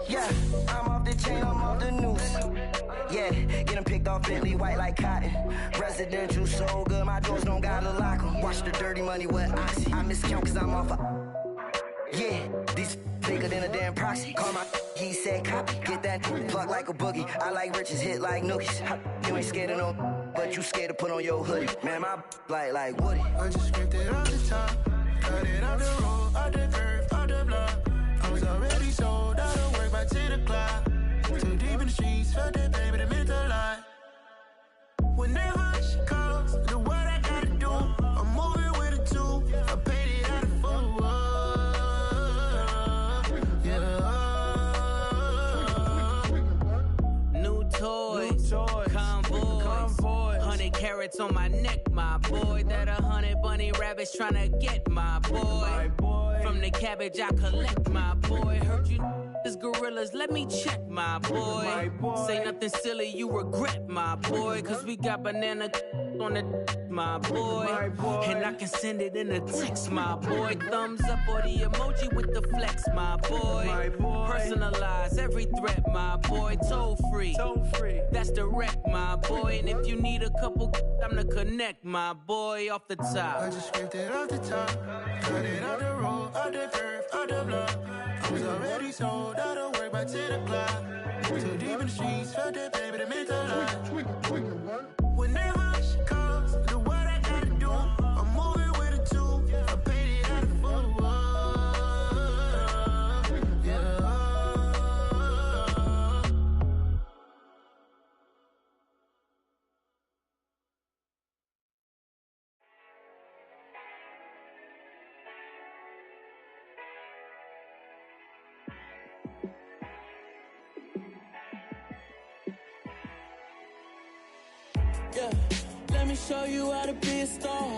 Yeah, I'm off the chain, I'm off the noose. Yeah, getting picked off Bentley, white like cotton. Residential so good, my doors don't gotta lock 'em. Watch the dirty money with oxy. I miscount cause I'm off yeah, these bigger than a damn proxy. Call my he said copy. Get that plug like a boogie. I like riches, hit like nookies. You ain't scared of no, but you scared to put on your hoodie. Man, my like Woody. I just scraped it off the top, cut it out the road, out the curve, out the block. I was already sold out of work by 10 o'clock. Too deep in the streets, felt that baby, that meant a lot. Whenever she calls, the what I gotta do, I'm moving with a two. I paid it out of full. Toys, convoys, 100 carats on my neck, my boy. That 100 bunny rabbits tryna get my boy. From the cabbage I collect, my boy. Heard you is gorillas, let me check, my boy. Say nothing silly, you regret, my boy. Cause we got banana on the my boy. And I can send it in a text, my boy. Thumbs up or the emoji with the flex, my boy. Personalize every threat, my boy. Toll free. That's direct, my boy. And if you need a couple, I'm the connect, my boy. Off the top. I just scraped it off the top, cut it out the road, out the curve, out the block. I was already sold out of work by 10 o'clock. Too deep in the streets, felt that baby, that meant a lot. Whenever she calls, the what I gotta do, I'm moving with a two. I paid it out of full. Yeah, let me show you how to be a star.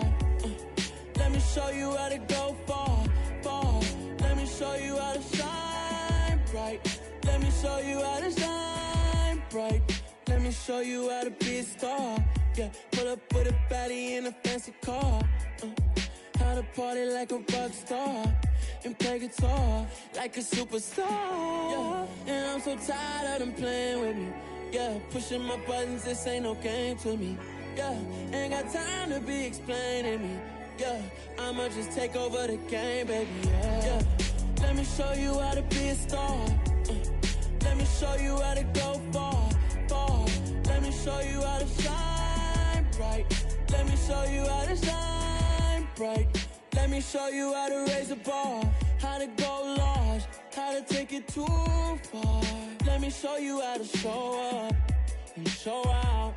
Let me show you how to go far, far. Let me show you how to shine bright. Let me show you how to shine bright. Let me show you how to be a star. Yeah, pull up with a baddie in a fancy car. How to party like a rock star and play guitar like a superstar. Yeah, and I'm so tired of them playing with me. Yeah, pushing my buttons, this ain't no game to me. Yeah, ain't got time to be explaining me. Yeah, I'ma just take over the game, baby. Yeah, let me show you how to be a star. Let me show you how to go far, far. Let me show you how to shine bright. Let me show you how to shine bright. Let me show you how to raise a bar, how to go large, how to take it too far. Let me show you how to show up and show out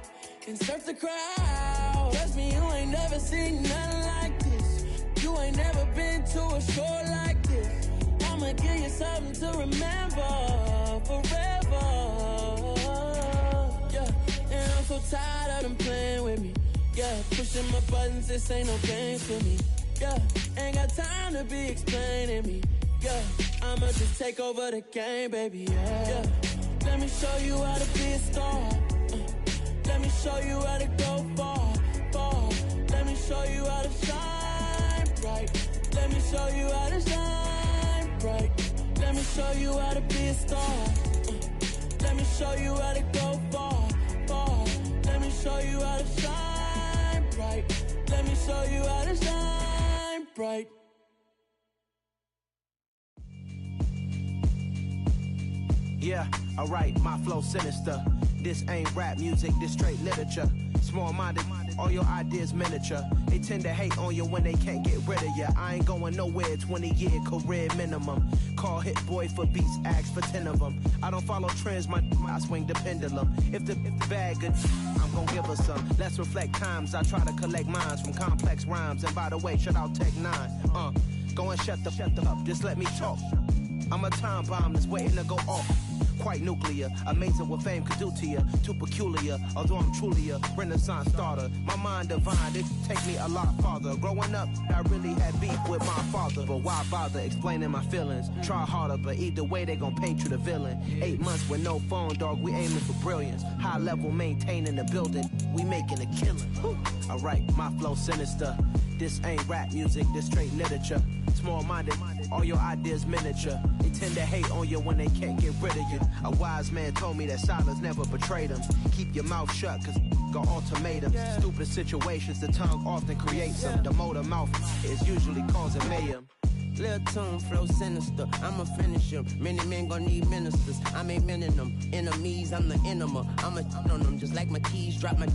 and surf the crowd. Trust me, you ain't never seen nothing like this. You ain't never been to a show like this. I'ma give you something to remember forever. Yeah, and I'm so tired of them playing with me. Yeah, pushing my buttons, this ain't no game to me. Yeah, ain't got time to be explaining me. Yeah, I'ma just take over the game, baby. Yeah, let me show you how to be a star. Let me show you how to go far, far. Let me show you how to shine bright. Let me show you how to shine bright. Let me show you how to be a star. Let me show you how to go far, far. Let me show you how to shine bright. Let me show you how to shine bright. Yeah, alright, my flow sinister. This ain't rap music, this straight literature. Small-minded, all your ideas miniature. They tend to hate on you when they can't get rid of you. I ain't going nowhere, 20-year career minimum. Call Hit Boy for beats, ask for 10 of them. I don't follow trends, I swing the pendulum. If the bag good, I'm gonna give her some. Let's reflect times, I try to collect minds from complex rhymes. And by the way, shout out Tech 9. Go and shut the up, just let me talk. I'm a time bomb that's waiting to go off. Quite nuclear, amazing what fame could do to you. Too peculiar, although I'm truly a renaissance starter. My mind divine, it take me a lot farther. Growing up, I really had beef with my father. But why bother explaining my feelings? Try harder, but either way they gon' paint you the villain. 8 months with no phone, dog, we aiming for brilliance. High level maintaining the building, we making a killing. Alright, my flow sinister. This ain't rap music, this straight literature. Small-minded, all your ideas miniature. They tend to hate on you when they can't get rid of you. A wise man told me that silence never betrayed him. Keep your mouth shut, cause got ultimatums. Stupid situations, the tongue often creates them. The motor mouth is usually causing mayhem. Lil' tune, flow sinister, I'ma finish him. Many men gon' need ministers, I ain't meaning them. Enemies, I'm the enema, I'ma on them. Just like my keys, drop my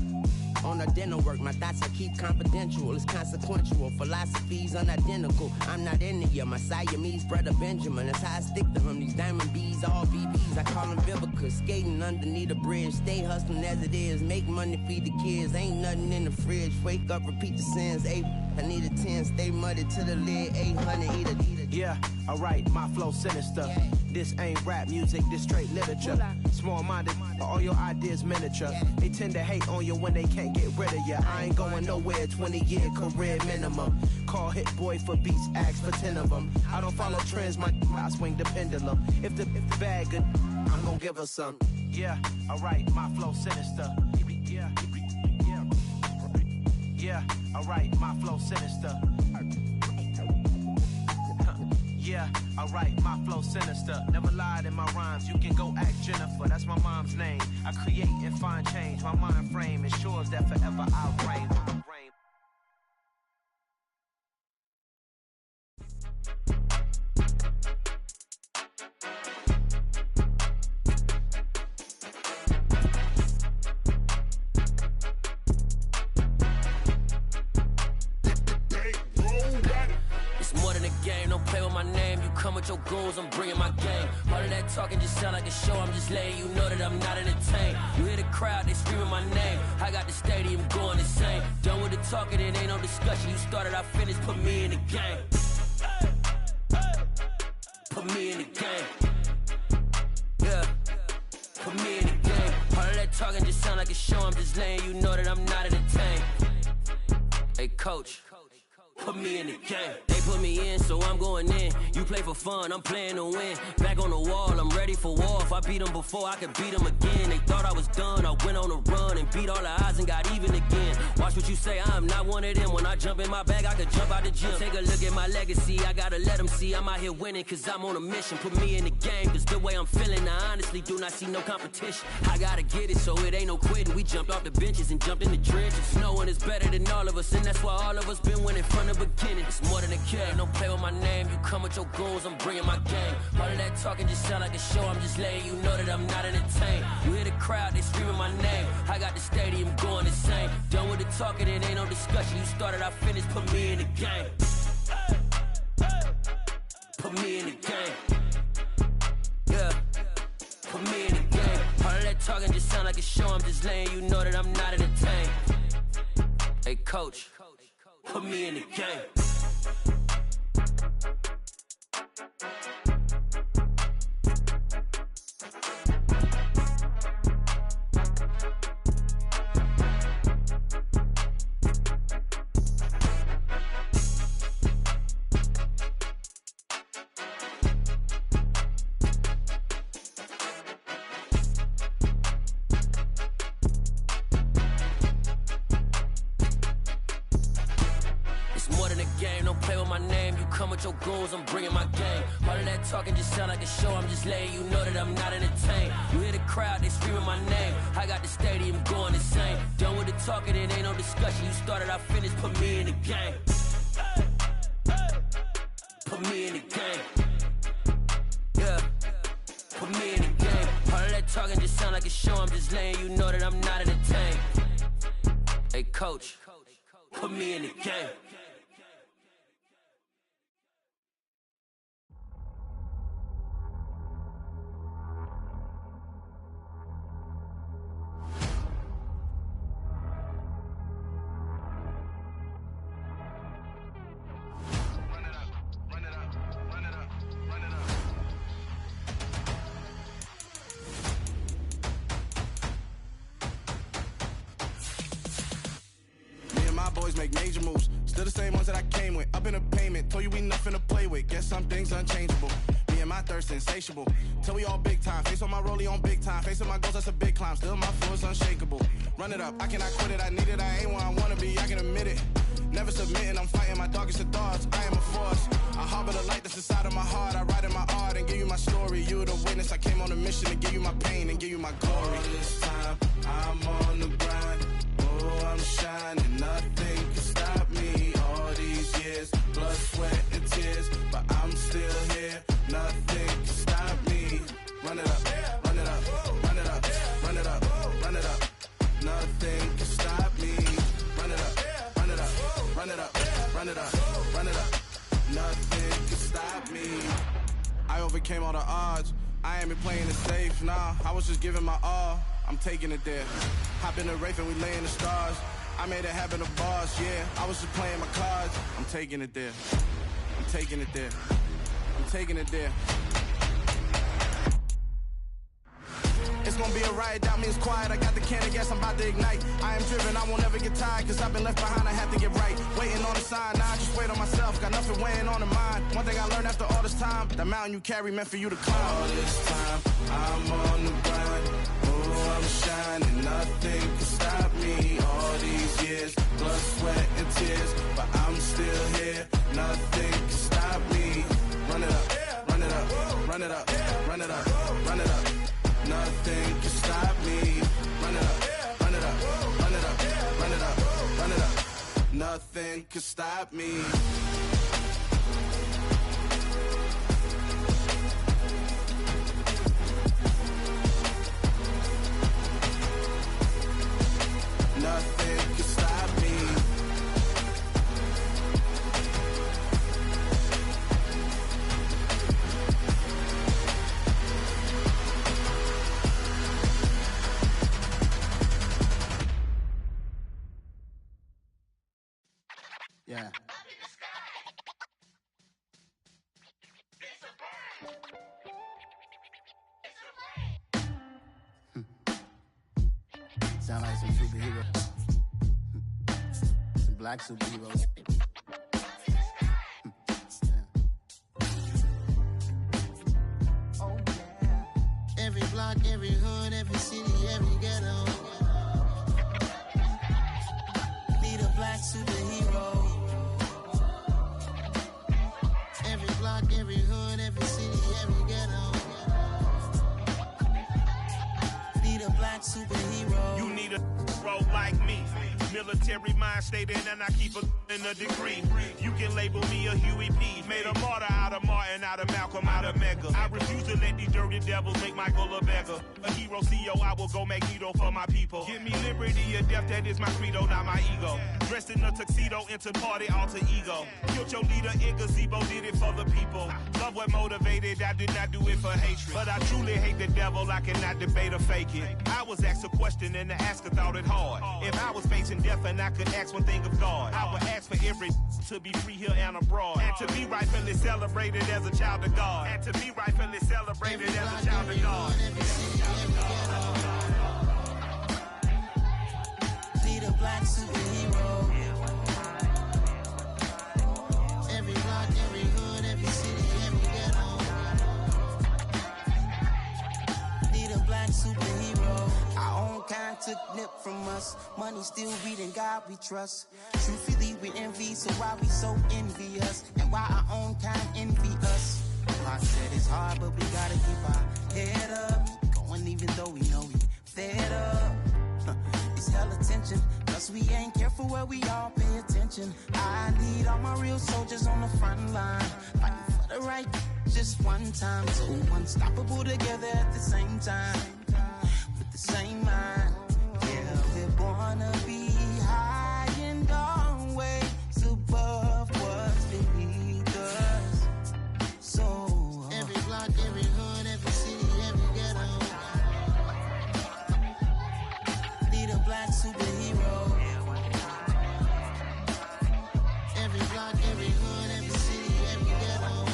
on the dinner work. My thoughts I keep confidential, it's consequential. Philosophies unidentical, I'm not in the year. My Siamese brother Benjamin, that's how I stick to him. These diamond bees, all BBs, I call them Vivica. Skating underneath the bridge, stay hustling as it is. Make money, feed the kids, ain't nothing in the fridge. Wake up, repeat the sins, I need a 10, stay muddy to the lid, 800, eat it. Yeah, alright, my flow sinister. This ain't rap music, this straight literature. Small-minded, all your ideas miniature. They tend to hate on you when they can't get rid of you. I ain't going nowhere, 20-year career minimum. Call Hit Boy for beats, ask for 10 of them. I don't follow trends, I swing the pendulum. If the bag good, I'm gonna give her some. Yeah, alright, my flow sinister. Yeah, alright, my flow sinister. Yeah, alright, my flow sinister. Never lied in my rhymes, you can go ask Jennifer, that's my mom's name. I create and find change, my mind frame ensures that forever I'll reign. Your goals, I'm bringing my game. All of that talking just sound like a show. I'm just letting you know that I'm not entertained. You hear the crowd, they screaming my name. I got the stadium going insane. Done with the talking, it ain't no discussion. You started, I finished, put me in the game. Put me in the game. Yeah, put me in the game. All of that talking just sound like a show. I'm just letting you know that I'm not entertained. Hey, coach, put me in the game. They put me in, so I'm going in. You play for fun, I'm playing to win. Back on the wall, I'm ready for war. If I beat them before, I could beat them again. They thought I was done, I went on a run and beat all the odds and got even again. Watch what you say, I'm not one of them. When I jump in my bag, I could jump out the gym. Take a look at my legacy, I gotta let them see I'm out here winning, cause I'm on a mission. Put me in the game, cause the way I'm feeling, I honestly do not see no competition. I gotta get it, so it ain't no quitting. We jumped off the benches and jumped in the trenches. No one is better than all of us, and that's why all of us been winning from the beginning. It's more than a kid, don't play with my name. You come with your goals, I'm bringing my game. All of that talking just sound like a show. I'm just letting you know that I'm not entertained. You hear the crowd, they screaming my name. I got the stadium going insane. Done with the talking, it ain't no discussion. You started, I finished, put me in the game. Put me in the game. Yeah, put me in the game. All of that talking just sound like a show. I'm just letting you know that I'm not entertained. Hey, coach, put me in the game. the game. Don't play with my name. You come with your goons, I'm bringing my game. All of that talking just sound like a show. I'm just letting you know that I'm not entertained. You hear the crowd, they screaming my name. I got the stadium going insane. Done with the talking, it ain't no discussion. You started, I finished, put me in the game. Put me in the game. Yeah. Put me in the game. All of that talking just sound like a show. I'm just letting you know that I'm not entertained. Hey, coach, put me in the game. Boys make major moves, still the same ones that I came with. Up in a payment, told you we nothing to play with. Guess some things unchangeable. Me and my thirst insatiable. Till we all big time. Face on my rollie on big time. Facing my goals, that's a big climb. Still my flow is unshakable. Run it up, I cannot quit it. I need it, I ain't where I wanna be. I can admit it. Never submitting, I'm fighting my darkest of thoughts. I am a force. I harbor the light that's inside of my heart. I write in my art and give you my story. You the witness. I came on a mission to give you my pain and give you my glory. All this time, I'm on the grind. Oh, I'm shining, nothing can stop me. All these years, blood, sweat, and tears, but I'm still here. Nothing can stop me. Run it up, run it up, run it up, run it up, run it up. Nothing can stop me. Run it up, run it up, run it up, run it up, run it up. Nothing can stop me. I overcame all the odds. I ain't been playing it safe, nah. I was just giving my all. I'm taking it there. Hop in the Wraith and we lay in the stars. I made it happen to boss, yeah. I was just playing my cards. I'm taking it there. I'm taking it there. I'm taking it there. It's gonna be a riot, that means quiet. I got the can of gas, I'm about to ignite. I am driven, I won't ever get tired, cause I've been left behind, I have to get right. Waiting on a sign, now I just wait on myself. Got nothing weighing on the mind. One thing I learned after all this time, the mountain you carry meant for you to climb. All this time, I'm on the grind. Oh, I'm shining, nothing can stop me. All these years, blood, sweat, and tears, but I'm still here. Nothing can stop me. Run it up, run it up, run it up, run it up, run it up. Nothing can stop me. Run it up, run it up, run it up, run it up, run it up. Nothing can stop me. Nothing can stop me. Yeah. Sound like some superheroes. Some black superheroes. Oh yeah. Every block, every hood, every city, every ghetto. Need a black superhero. Every block, every hood, every city, every ghetto. Need a black superhero. You need a bro like me. Military mind stated, and I keep a degree. You can label me a Huey P. Made a martyr out of Martin, out of Malcolm, out of Mega. I refuse to let these dirty devils make Michael a beggar. A hero CEO, I will go Magneto for my people. Give me liberty or death, that is my credo, not my ego. Dressed in a tuxedo, into party, alter ego. Killed your leader in gazebo, did it for the people. Love what motivated, I did not do it for hatred. But I truly hate the devil, I cannot debate or fake it. I was asked a question and the asker thought it hard. If I was facing death and I could ask one thing of God, I would ask for every to be free here and abroad. And to be rightfully celebrated as a child of God. And to be rightfully celebrated as a child of God. Need a black superhero. Every block, every hood, every city, every ghetto. Need a black superhero. Our own kind took nip from us. Money still reading God we trust. Truthfully, with envy, so why we so envious? And why our own kind envy us? I said it's hard, but we gotta keep our head up. Going even though we know we fed up. It's hella tension, cause we ain't careful where we all pay attention. I need all my real soldiers on the front line, fighting for the right just one time. So unstoppable together at the same time, with the same mind. Yeah, we're born to be high and always above what's beneath us. So every block, every hood, every city, every ghetto need a black superhero. Every block, every hood, every city, every ghetto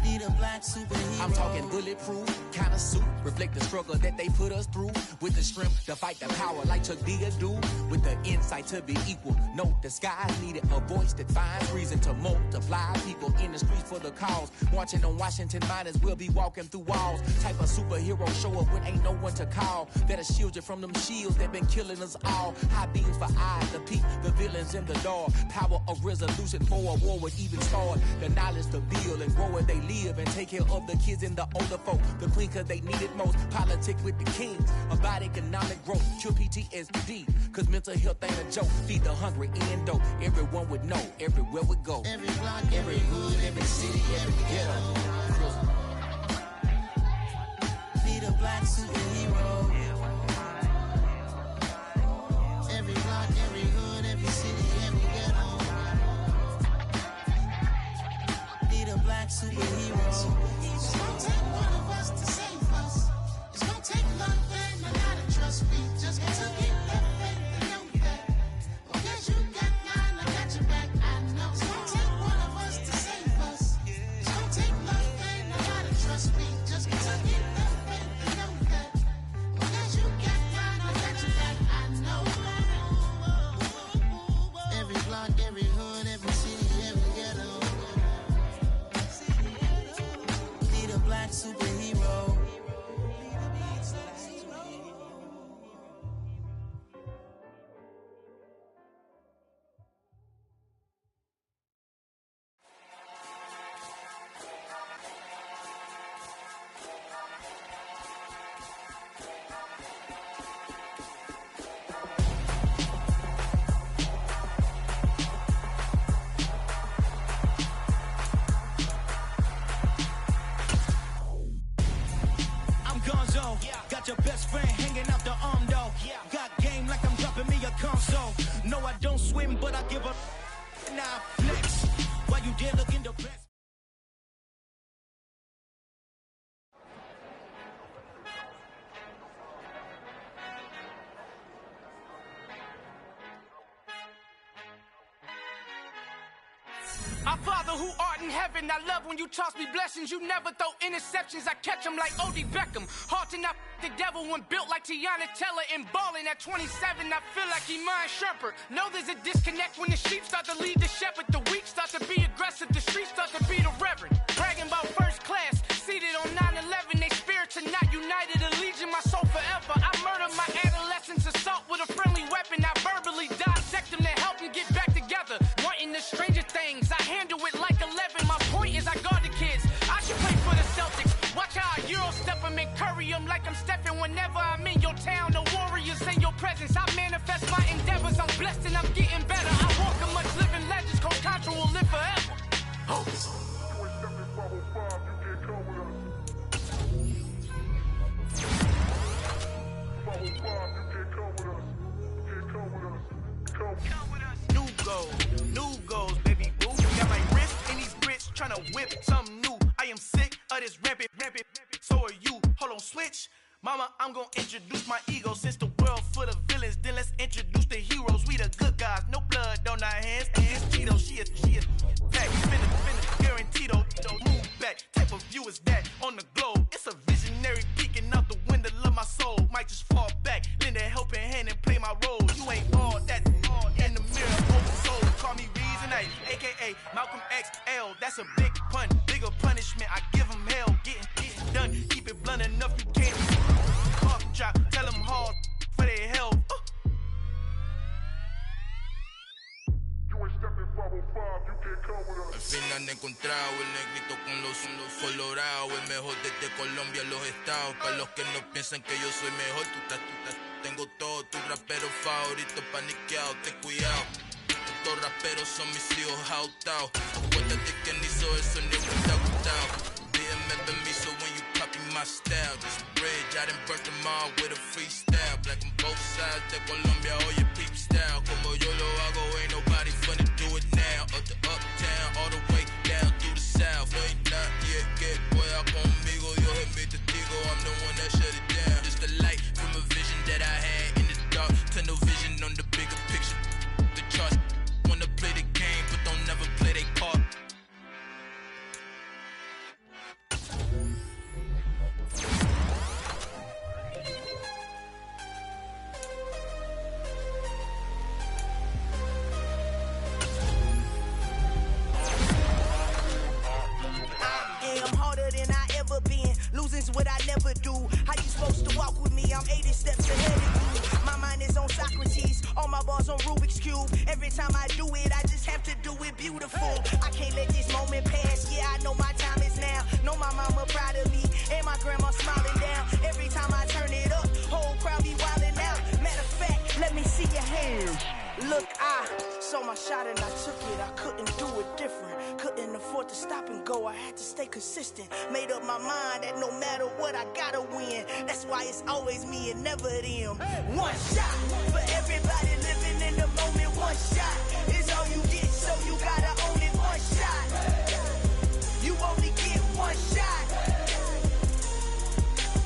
Need a black superhero. I'm talking bulletproof kind of suit, reflect the struggle that they put us through. With the strength to fight the power like Chuck D do. With the insight to be equal. Note the skies needed a voice that finds reason to multiply. People in the streets for the cause. Marching on Washington, might as well be walking through walls. Type of superhero show up when ain't no one to call. That'll shield you from them shields that been killing us all. High beams for eyes to peek the villains in the dark. Power of resolution for a war would even start. The knowledge to build and grow where they live and take care of the kids and the older folk. The queen cause they need it most. Politic with the kings about economic growth. Cure PTSD cause mental health ain't a joke. Feed the hungry and dope. Everyone would know everywhere we go. Every block, every hood, every city, every ghetto Need a black superhero. Every block, every hood, every city, every ghetto Need a black superhero. It's gonna take one of us to save us. It's gonna take love and a lot of trust. We just got to get that faith and know that. Because you got mine, I got your back, I know. It's gonna take one of us to save us. It's gonna take love and a lot of trust. We just got to get that faith and know that. Because you got mine, I got your back, I know. Every block, every hood, every city, every ghetto Need a black superhero. I'm Gonzo. Got your best friend hanging out the arm though. Got game like I'm dropping me a console. No, I don't swim, but I give a now flex. While you dare look in the best. Our Father who art in heaven, I love when you toss me blessings. You never throw interceptions, I catch them like O.D. Beckham. Hard to not the devil when built like Tiana Teller and balling at 27. I feel like Iman Shumpert. Know there's a disconnect when the sheep start to lead the shepherd. The weak start to be aggressive, the streets start to be the reverend. Bragging about first class, seated on 9/11. They spirits are not united, allegiance my soul forever. I murdered my adolescence, assault with a friendly weapon. I verbally dissect them to help them get back together. Wanting the stranger things, I handle it like 11. My point is I guard the kids. I should play for the Celtics. Watch how I Euro step them and curry them like I'm stepping whenever I'm in your town. The Warriors in your presence. I manifest my endeavors. I'm blessed and I'm getting better. I walk amongst living legends. Coach Contra will live forever. Oh. New goals, baby boo. Got my wrist in these grits, tryna whip something new. I am sick of this rampant. So are you. Hold on, switch. Mama, I'm gonna introduce my ego. Since the world full of villains, then let's introduce the heroes. We the good guys, no blood on our hands. And it's Cheeto, she is back. Finna, guaranteed. Move back. Type of view is that on the globe? It's a visionary peeking out the window of my soul. Might just fall back, lend a helping hand and play my role. You ain't all that. In the mirror, open soul. Call me Reason 8, aka Malcolm XL. That's a big pun, bigger punishment. I give him hell, getting done. Keep it blunt enough, you can't. Off drop, tell them hard for their help. Al fin han encontrado el negrito con los colorados, el mejor desde Colombia, los estados. Para los que no piensan que yo soy mejor, tengo todo, tus raperos favoritos paniqueados, ten cuidado. Estos raperos son mis hijos jautados. Acuérdate que ni hizo eso ni te ha gustado. Pídeme permiso when you copy my style. This bridge, I done burnt them all with a freestyle. Black on both sides de Colombia, oye peep style. Como yo lo hago, ain't nobody finna do it now. Up to uptown, all the way down through the south. No ain't not yet, que pueda conmigo. Dios es mi testigo, I'm the one that shut it down. Just the light from a vision that I had in the dark. Tunnel vision on the bigger picture. The charts wanna play the game, but don't never play their part. Losing's what I never do. How you supposed to walk with me? I'm 80 steps ahead of you. My mind is on Socrates, all my bars on Rubik's Cube. Every time I do it, I just have to do it beautiful. I can't let this moment pass. Yeah, I know my time is now. Know my mama proud of me, and my grandma smiling down. Every time I turn it up, whole crowd be wildin' out. Matter of fact, let me see your hands. Look, I saw my shot and I took it. I couldn't do it different. Couldn't afford to stop and go. I had to stay consistent. Made up my mind that no matter what, I gotta win. That's why it's always me and never them. One shot for everybody living in the moment. One shot is all you get, so you gotta own it. One shot. You only get one shot.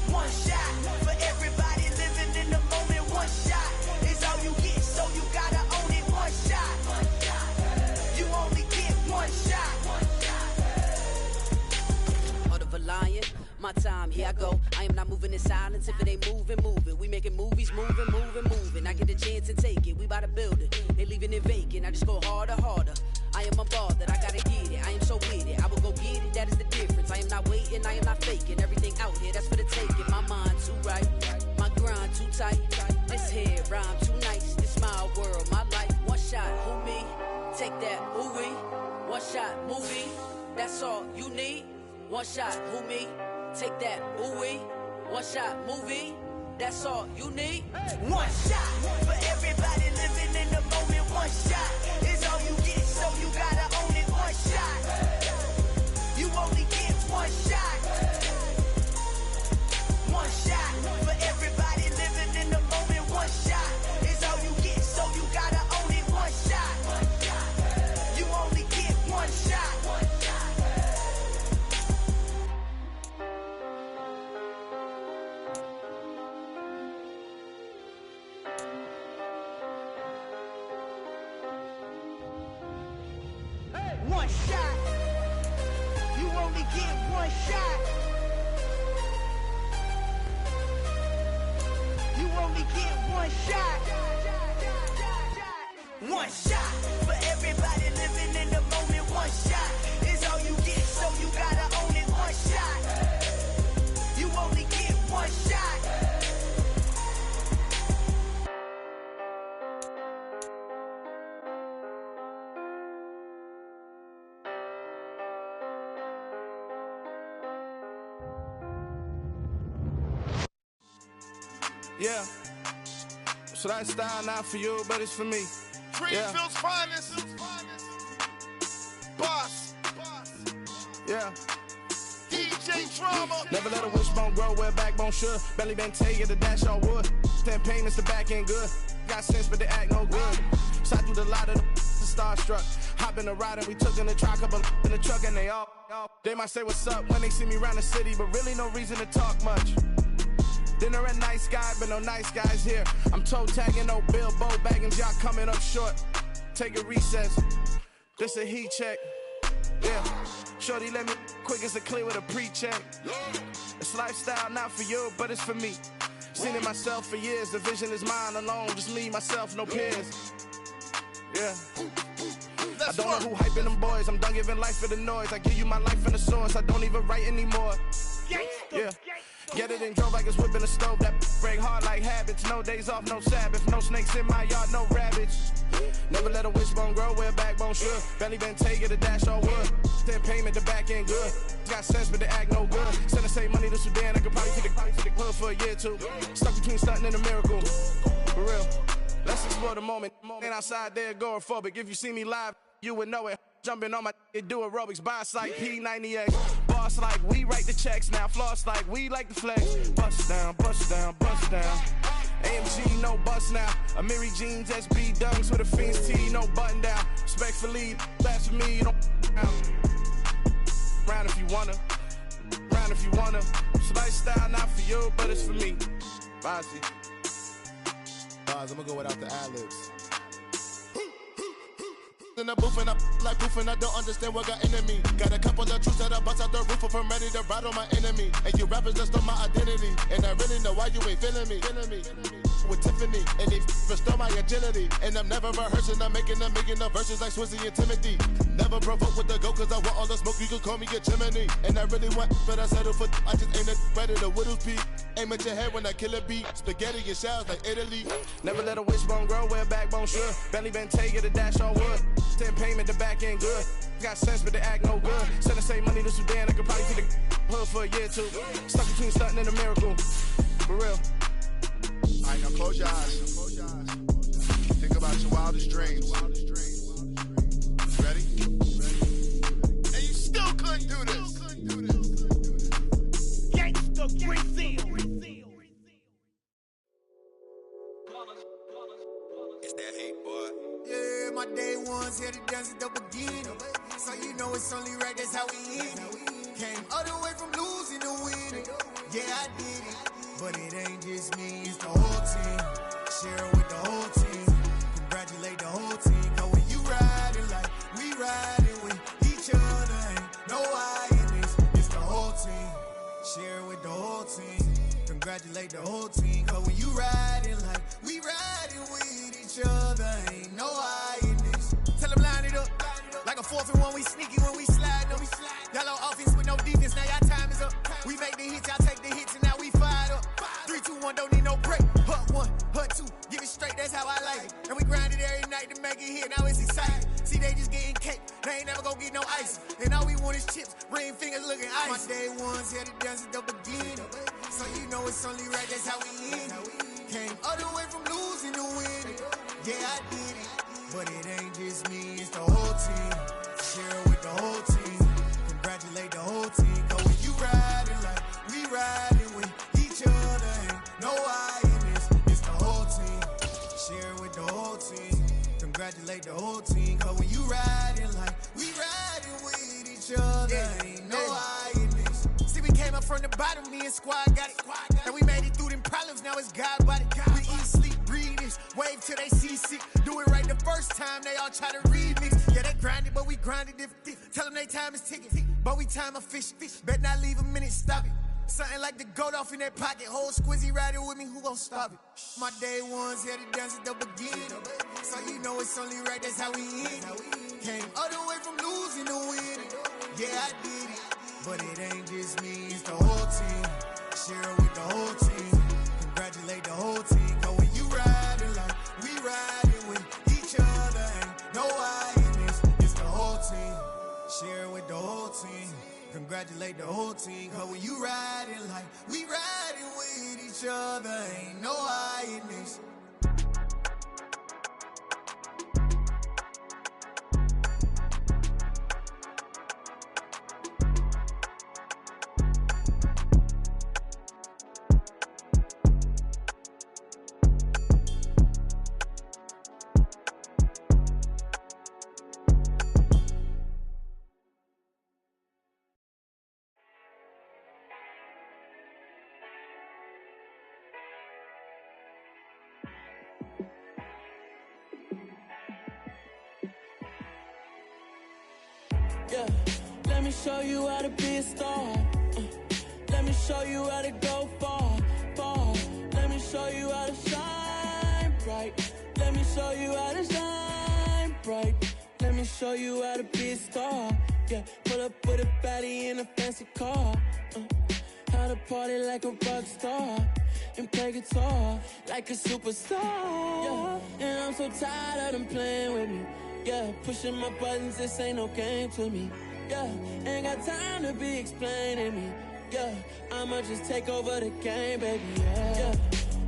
One shot for everybody living in the moment. One shot is all you get, so you gotta own it. One shot. You only get one shot. Heart of a lion, my time, here I go. I am not moving in silence. If it ain't moving, move it. We making movies, moving. I get a chance and take it. We bout to build it. They leaving it vacant. I just go harder. I am a ball that I gotta get it. I am so with it. I will go get it. That is the difference. I am not waiting. I am not faking. Everything out here, that's for the taking. My mind too right. My grind too tight. This head rhyme too nice. This my world, my life. One shot, who me? Take that, who we? One shot, movie. That's all you need. One shot, who me? Take that, who we? One shot, movie. That's all you need. One shot for everybody living in the moment. One shot is all you get, so you gotta own it. One shot. You only get one shot. One shot for everybody living in the moment. One shot is all you get, so you gotta own it. One shot. You only get one shot. One shot. You only get one shot. You only get one shot. One shot for everybody living in the moment. One shot is all you get, so you gotta own it. One shot. You only get one shot. Yeah. So that style not for you, but it's for me. Greenfield's finest. Boss. Yeah. DJ Drama. Never let a wishbone grow where backbone should. Belly been taking the dash on wood. 10 payments, the back end good. Got sense, but they act no good. Shot through the lot of the starstruck. Hop in the ride and we took in the truck, couple in the truck and they all. They might say what's up when they see me around the city, but really no reason to talk much. Dinner at nice guy, but no nice guys here. I'm toe tagging, no Bilbo baggins, y'all coming up short. Take a recess. This a heat check. Yeah. Shorty let me quick as a clear with a pre-check. It's lifestyle not for you, but it's for me. Seen it myself for years. The vision is mine alone. Just me, myself, no peers. Yeah. I don't know who hyping them boys. I'm done giving life for the noise. I give you my life in the source. I don't even write anymore. Yeah. Get it and drove like it's whipping a stove. That break hard like habits. No days off, no Sabbath. No snakes in my yard, no rabbits. Never let a wishbone grow where a backbone should. Belly been taking a dash all wood. Then payment, the back end good. Got sense, but the act no good. Send the same money to Sudan, I could probably take the hood for a year or two. Stuck between stunting and a miracle. For real. Let's explore the moment. Ain't outside there agoraphobic. If you see me live, you would know it. Jumping on my do aerobics, boss like P90X. Boss like we write the checks now. Floss like we like the flex. Bust down, bust down, bust down. AMG, no bust now. Amiri jeans, SB dunks with a Fiends T, no button down. Respectfully, that's for me, you don't down. Round if you wanna, round if you wanna. It's lifestyle, not for you, but it's for me. Bossy. Bars, I'm gonna go without the ad-libs. In the booth and I like proof and I don't understand what got into me. Got a couple of truths that I bust out the roof if I'm ready to battle my enemy. And you rappers just on my identity. And I really know why you ain't feeling me. With Tiffany, and they restore my agility. And I'm never rehearsing, I'm making a million of verses like Swizzy and Timothy. Never provoke with the go, cause I want all the smoke, you can call me a chimney. And I really want, but I settle for, I just aim it better the widow's peak. Aim at your head when I kill a beat. Spaghetti and shells like Italy. Never let a wishbone grow where a backbone should. Belly been taking a dash all wood. Then payment, the back end good. Got sense, but the act no good. Send the same money to Sudan, I could probably take the hood for a year or two. Stuck between stunting and a miracle. For real. Alright, now close your eyes. Think about your wildest dreams. Ready? And you still couldn't do this. Gangsta Brazil. It's that hate, boy. Yeah, my day ones here to dance at the beginning. So you know it's only right, that's how we end it. Came all the way from losing to winning. Yeah, I did it. But it ain't just me, it's the whole team. Share it with the whole team. Congratulate the whole team. Cause when you riding like we riding with each other, ain't no I in this. It's the whole team. Share it with the whole team. Congratulate the whole team. Cause when you riding like we riding with each other, ain't no I in this. Tell them line it up. Like a 4th and 1, we sneaky when we slide them. Y'all on offense with no defense, now y'all time is up. We make the hits, y'all take the hits, and now we fired up. 3, 2, 1, don't need no break. Hut 1, hut 2, give it straight, that's how I like it. And we grind it every night to make it hit, now it's exciting. See, they just getting cake, they ain't never gonna get no ice. And all we want is chips, ring fingers looking ice. My day ones here to dance at the beginning. So you know it's only right, that's how we end it. Came all the way from losing to winning. Yeah, I did it. But it ain't just me, it's the whole team. Share it with the whole team. Congratulate the whole team. Cause when you riding like we riding with each other, ain't no I in this. It's the whole team. Share it with the whole team. Congratulate the whole team. Cause when you riding like we riding with each other, ain't no I in this. See, we came up from the bottom, me and squad got it. And we made it through them problems, now it's God body. We eat, sleep, breathe this, wave till they see sick. Do it right the first time, they all try to remix. Yeah, they grinded, but we grinded different. Tell them they time is ticking, but we time a fish. Bet not leave a minute, stop it. Something like the goat off in that pocket. Whole squizzy riding with me, who gon' stop it? My day ones here to dance at the beginning. So you know it's only right, that's how we end it. Came all the way from losing to winning. Yeah, I did it. But it ain't just me, it's the whole team. Share it with the whole team. Congratulate the whole team. Cause when you riding like we riding with each other, ain't no I in this. It's the whole team. Share it with the whole team. Congratulate the whole team. Cause when you riding like we riding with each other, ain't no I in this. Yeah, let me show you how to be a star. Let me show you how to go far, far. Let me show you how to shine bright. Let me show you how to shine bright. Let me show you how to be a star. Yeah, pull up with a baddie in a fancy car. How to party like a rock star and play guitar like a superstar. Yeah, and I'm so tired of them playing with with me. Yeah, pushing my buttons, this ain't no game to me. Yeah, ain't got time to be explaining me. Yeah, I'ma just take over the game, baby. Yeah.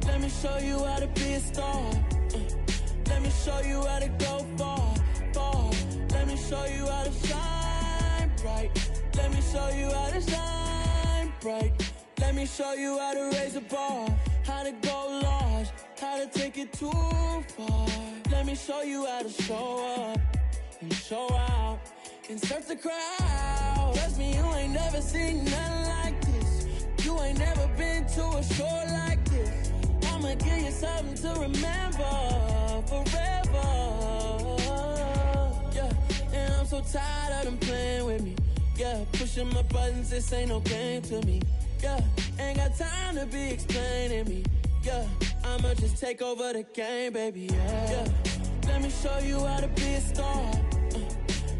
Let me show you how to be a star. Let me show you how to go far, far. Let me show you how to shine bright. Let me show you how to shine bright. Let me show you how to raise a bar, how to go large, how to take it too far. Let me show you how to show up and show out and surf the crowd. Trust me, you ain't never seen nothing like this. You ain't never been to a show like this. I'ma give you something to remember forever. Yeah, and I'm so tired of them playing with me. Yeah, pushing my buttons, this ain't no game to me. Yeah, ain't got time to be explaining me. Yeah, I'ma just take over the game, baby. Yeah. Let me show you how to be a star.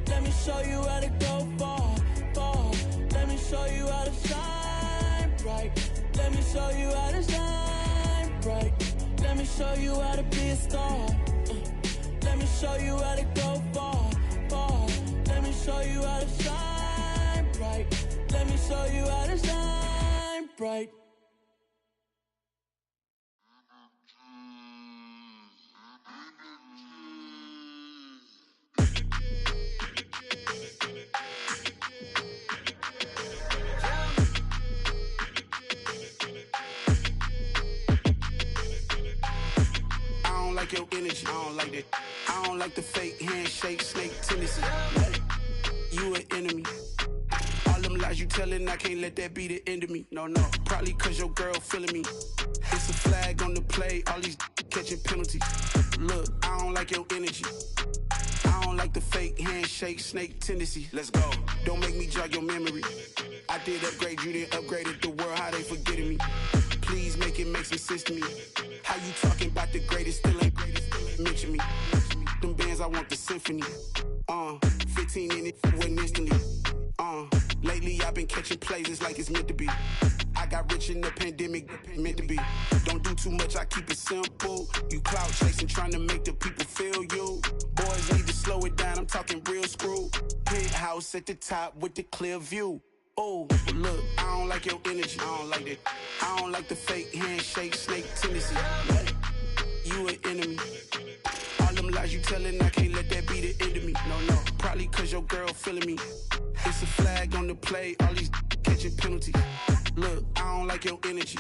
Let me show you how to go far, far. Let me show you how to shine bright. Let me show you how to shine bright. Let me show you how to be a star. Let me show you how to go far, far. Let me show you how to shine bright. Let me show you how to shine bright. Like your energy, I don't like that. I don't like the fake handshake, snake tendency. You an enemy. All them lies you telling, I can't let that be the end of me. No, probably cause your girl feeling me. It's a flag on the play, all these catching penalties. Look, I don't like your energy. I don't like the fake handshake, snake tendency. Let's go. Don't make me jog your memory. I did upgrade, you didn't upgrade it. The world, how they forgetting me. Please make it make some sense to me. How you talking about the greatest, still ain't mention me. Them bands, I want the symphony. 15 in it, went instantly. Lately I've been catching plays, it's like it's meant to be. I got rich in the pandemic, meant to be. Don't do too much, I keep it simple. You clout chasing, trying to make the people feel you. Boys need to slow it down, I'm talking real screw. Penthouse at the top with the clear view. Oh, look, I don't like your energy. I don't like that. I don't like the fake handshake, snake tendency. You an enemy. All them lies you telling, I can't let that be the end of me. No, probably cause your girl feeling me. It's a flag on the play, all these catching penalties. Look, I don't like your energy.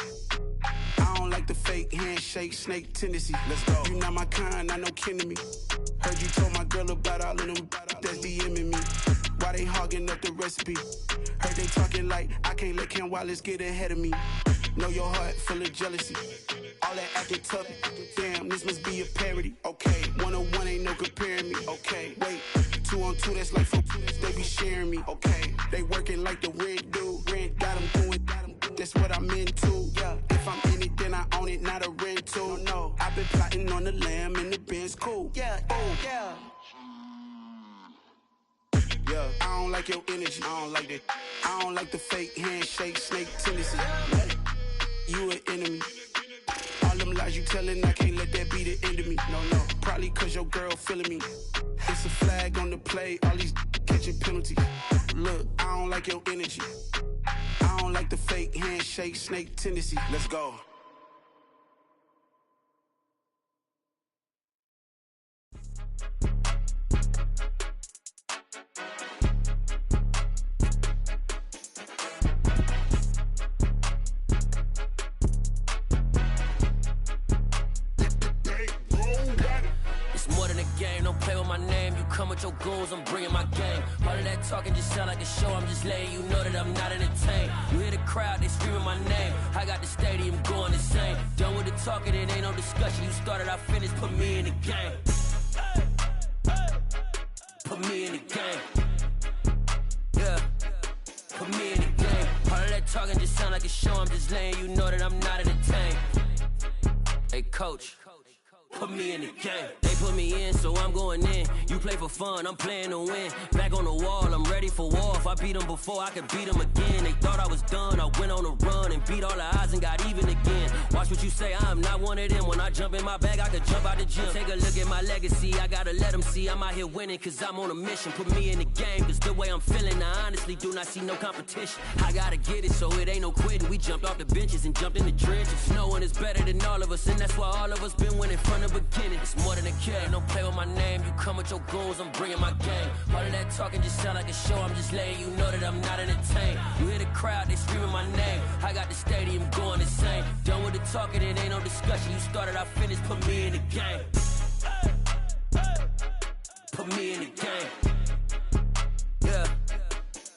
I don't like the fake handshake, snake tendency. Let's go. You not my kind, I know kin to me. Heard you told my girl about all of them that's DMing me. Why they hogging up the recipe? Heard they talking like I can't let Ken Wallace get ahead of me. Know your heart full of jealousy. All that acting tough, damn, this must be a parody. Okay, 1-on-1 ain't no comparing me. Okay, wait, 2-on-2, that's like 4, they be sharing me. Okay, they working like the rent do. Rent got them doing, that's what I'm into. Yeah, if I'm in it, then I own it, not a rental. No, I've been plotting on the lamb and the Benz cool. Yeah, yeah. Yeah, I don't like your energy. I don't like that. I don't like the fake handshake, snake tendency. You an enemy. All them lies you telling, I can't let that be the end of me. No, probably cause your girl feeling me. It's a flag on the play, all these catching penalties. Look, I don't like your energy. I don't like the fake handshake, snake tendency. Let's go. Come with your goons, I'm bringing my game. All of that talking just sound like a show, I'm just letting you know that I'm not entertained. You hear the crowd, they screaming my name. I got the stadium going insane. Done with the talking, it ain't no discussion. You started, I finished, put me in the game. Put me in the game. Yeah, put me in the game. All of that talking just sound like a show, I'm just letting you know that I'm not entertained. Hey coach, put me in the game. They put me in, so I'm going in. You play for fun, I'm playing to win. Back on the wall, I'm ready for war. If I beat them before, I could beat them again. They thought I was done, I went on a run and beat all the odds and got even again. Watch what you say, I'm not one of them. When I jump in my bag, I could jump out the gym. Take a look at my legacy, I gotta let them see I'm out here winning, cause I'm on a mission. Put me in the game, cause the way I'm feeling, I honestly do not see no competition. I gotta get it, so it ain't no quitting. We jumped off the benches and jumped in the trenches. No one is better than all of us, and that's why all of us been winning from the beginning. It's more than a care, don't play with my name. You come with your goons, I'm bringing my game. All of that talking just sound like a show, I'm just letting you know that I'm not entertained. You hear the crowd, they screaming my name. I got the stadium going insane. Done with the talking, it ain't no discussion. You started, I finished, put me in the game. Put me in the game. Yeah,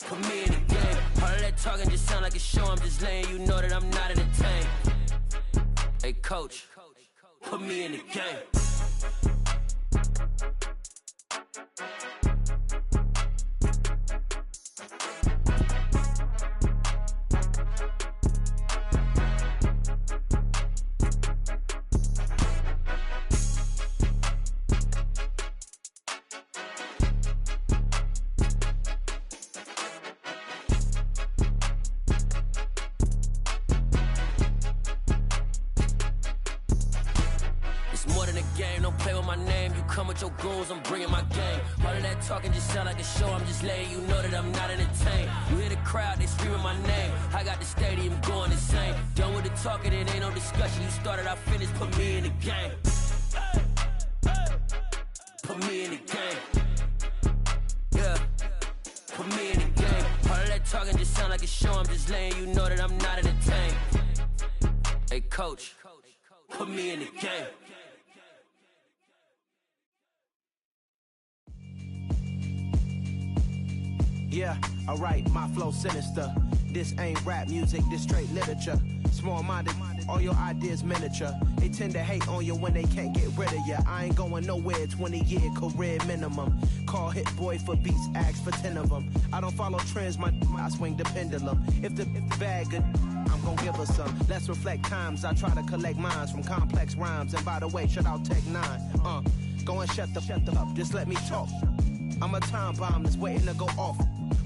put me in the game. All of that talking just sound like a show, I'm just letting you know that I'm not entertained. Hey coach, put me in the game. Your goons, I'm bringing my game. All of that talking just sound like a show, I'm just letting you know that I'm not entertained. You hear the crowd, they screaming my name. I got the stadium going insane. Done with the talking, it ain't no discussion. You started, I finished, put me in the game. Put me in the game. Yeah, put me in the game. All of that talking just sound like a show, I'm just letting you know that I'm not entertained. Hey coach, put me in the game. Yeah, alright, my flow sinister. This ain't rap music, this straight literature. Small-minded, all your ideas miniature. They tend to hate on you when they can't get rid of you. I ain't going nowhere, 20-year career minimum. Call Hit Boy for beats, ask for 10 of them. I don't follow trends, I swing the pendulum. If the bag good, I'm gon' give her some. Let's reflect times, I try to collect minds from complex rhymes. And by the way, shout out Tech 9. Go and shut the up, just let me talk. I'm a time bomb that's waiting to go off.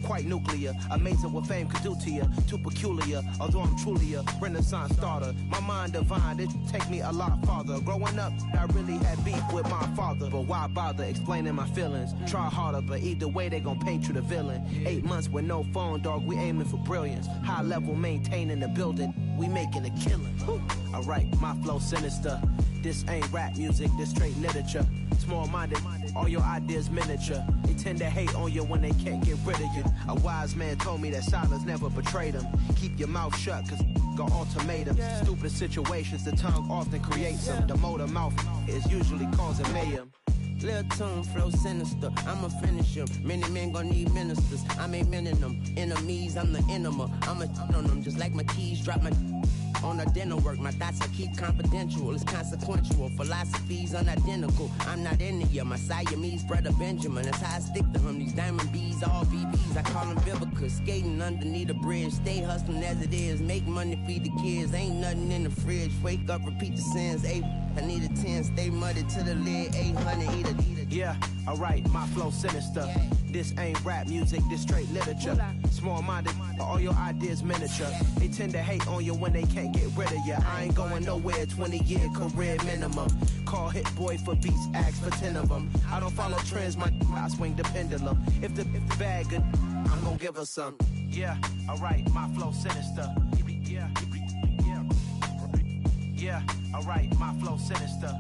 Quite nuclear, amazing what fame could do to you. Too peculiar, although I'm truly a renaissance starter. My mind divine, it take me a lot farther. Growing up, I really had beef with my father. But why bother explaining my feelings? Try harder, but either way they gon' paint you the villain. 8 months with no phone, dog, we aiming for brilliance. High level maintaining the building, we making a killing. Alright, my flow sinister. This ain't rap music, this straight literature. Small-minded, all your ideas miniature. They tend to hate on you when they can't get rid of you. A wise man told me that silence never betrayed him. Keep your mouth shut, cause got ultimatums. Stupid situations, the tongue often creates them. The motor mouth is usually causing mayhem. Lil' tune, flow sinister, I'ma finish him. Many men gon' need ministers, I ain't mending them. Enemies, I'm the enema, I'ma on them. Just like my keys, drop my on the dinner work. My thoughts I keep confidential, it's consequential. Philosophies unidentical, I'm not India. My Siamese brother Benjamin, that's how I stick to him. These diamond bees, all BBs, I call them Vivica. Skating underneath a bridge, stay hustling as it is. Make money, feed the kids, ain't nothing in the fridge. Wake up, repeat the sins, I need a 10, stay muddy to the lid, 800, eat it. Yeah, alright, my flow sinister. This ain't rap music, this straight literature. Small-minded, all your ideas miniature. They tend to hate on you when they can't get rid of you. I ain't going nowhere, 20-year career minimum. Call Hit Boy for beats, ask for 10 of them. I don't follow trends, I swing the pendulum. If the bag good, I'm gon' give her some. Yeah, alright, my flow sinister. Yeah, alright, my flow sinister.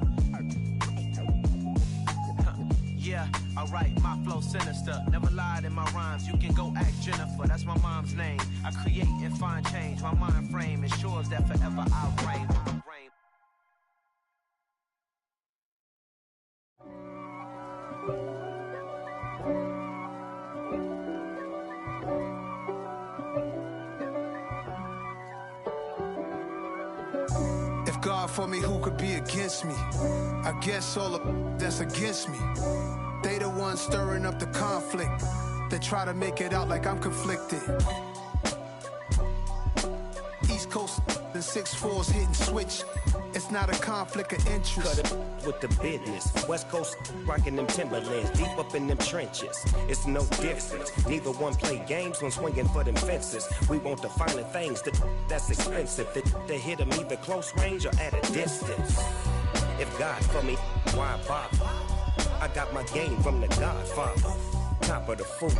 Yeah, alright, my flow sinister. Never lied in my rhymes, you can go ask Jennifer, that's my mom's name. I create and find change, my mind frame ensures that forever I'll reign. If God for me, who could be against me? I guess all of that's against me. They the ones stirring up the conflict. They try to make it out like I'm conflicted. East Coast and 6'4s hitting switch. It's not a conflict of interest. Cut it with the business. West Coast rocking them Timberlands, deep up in them trenches. It's no difference. Neither one play games when swinging for them fences. We want the finer things that's expensive. To hit them either close range or at a distance. If God for me, why bother? I got my game from the Godfather. Top of the food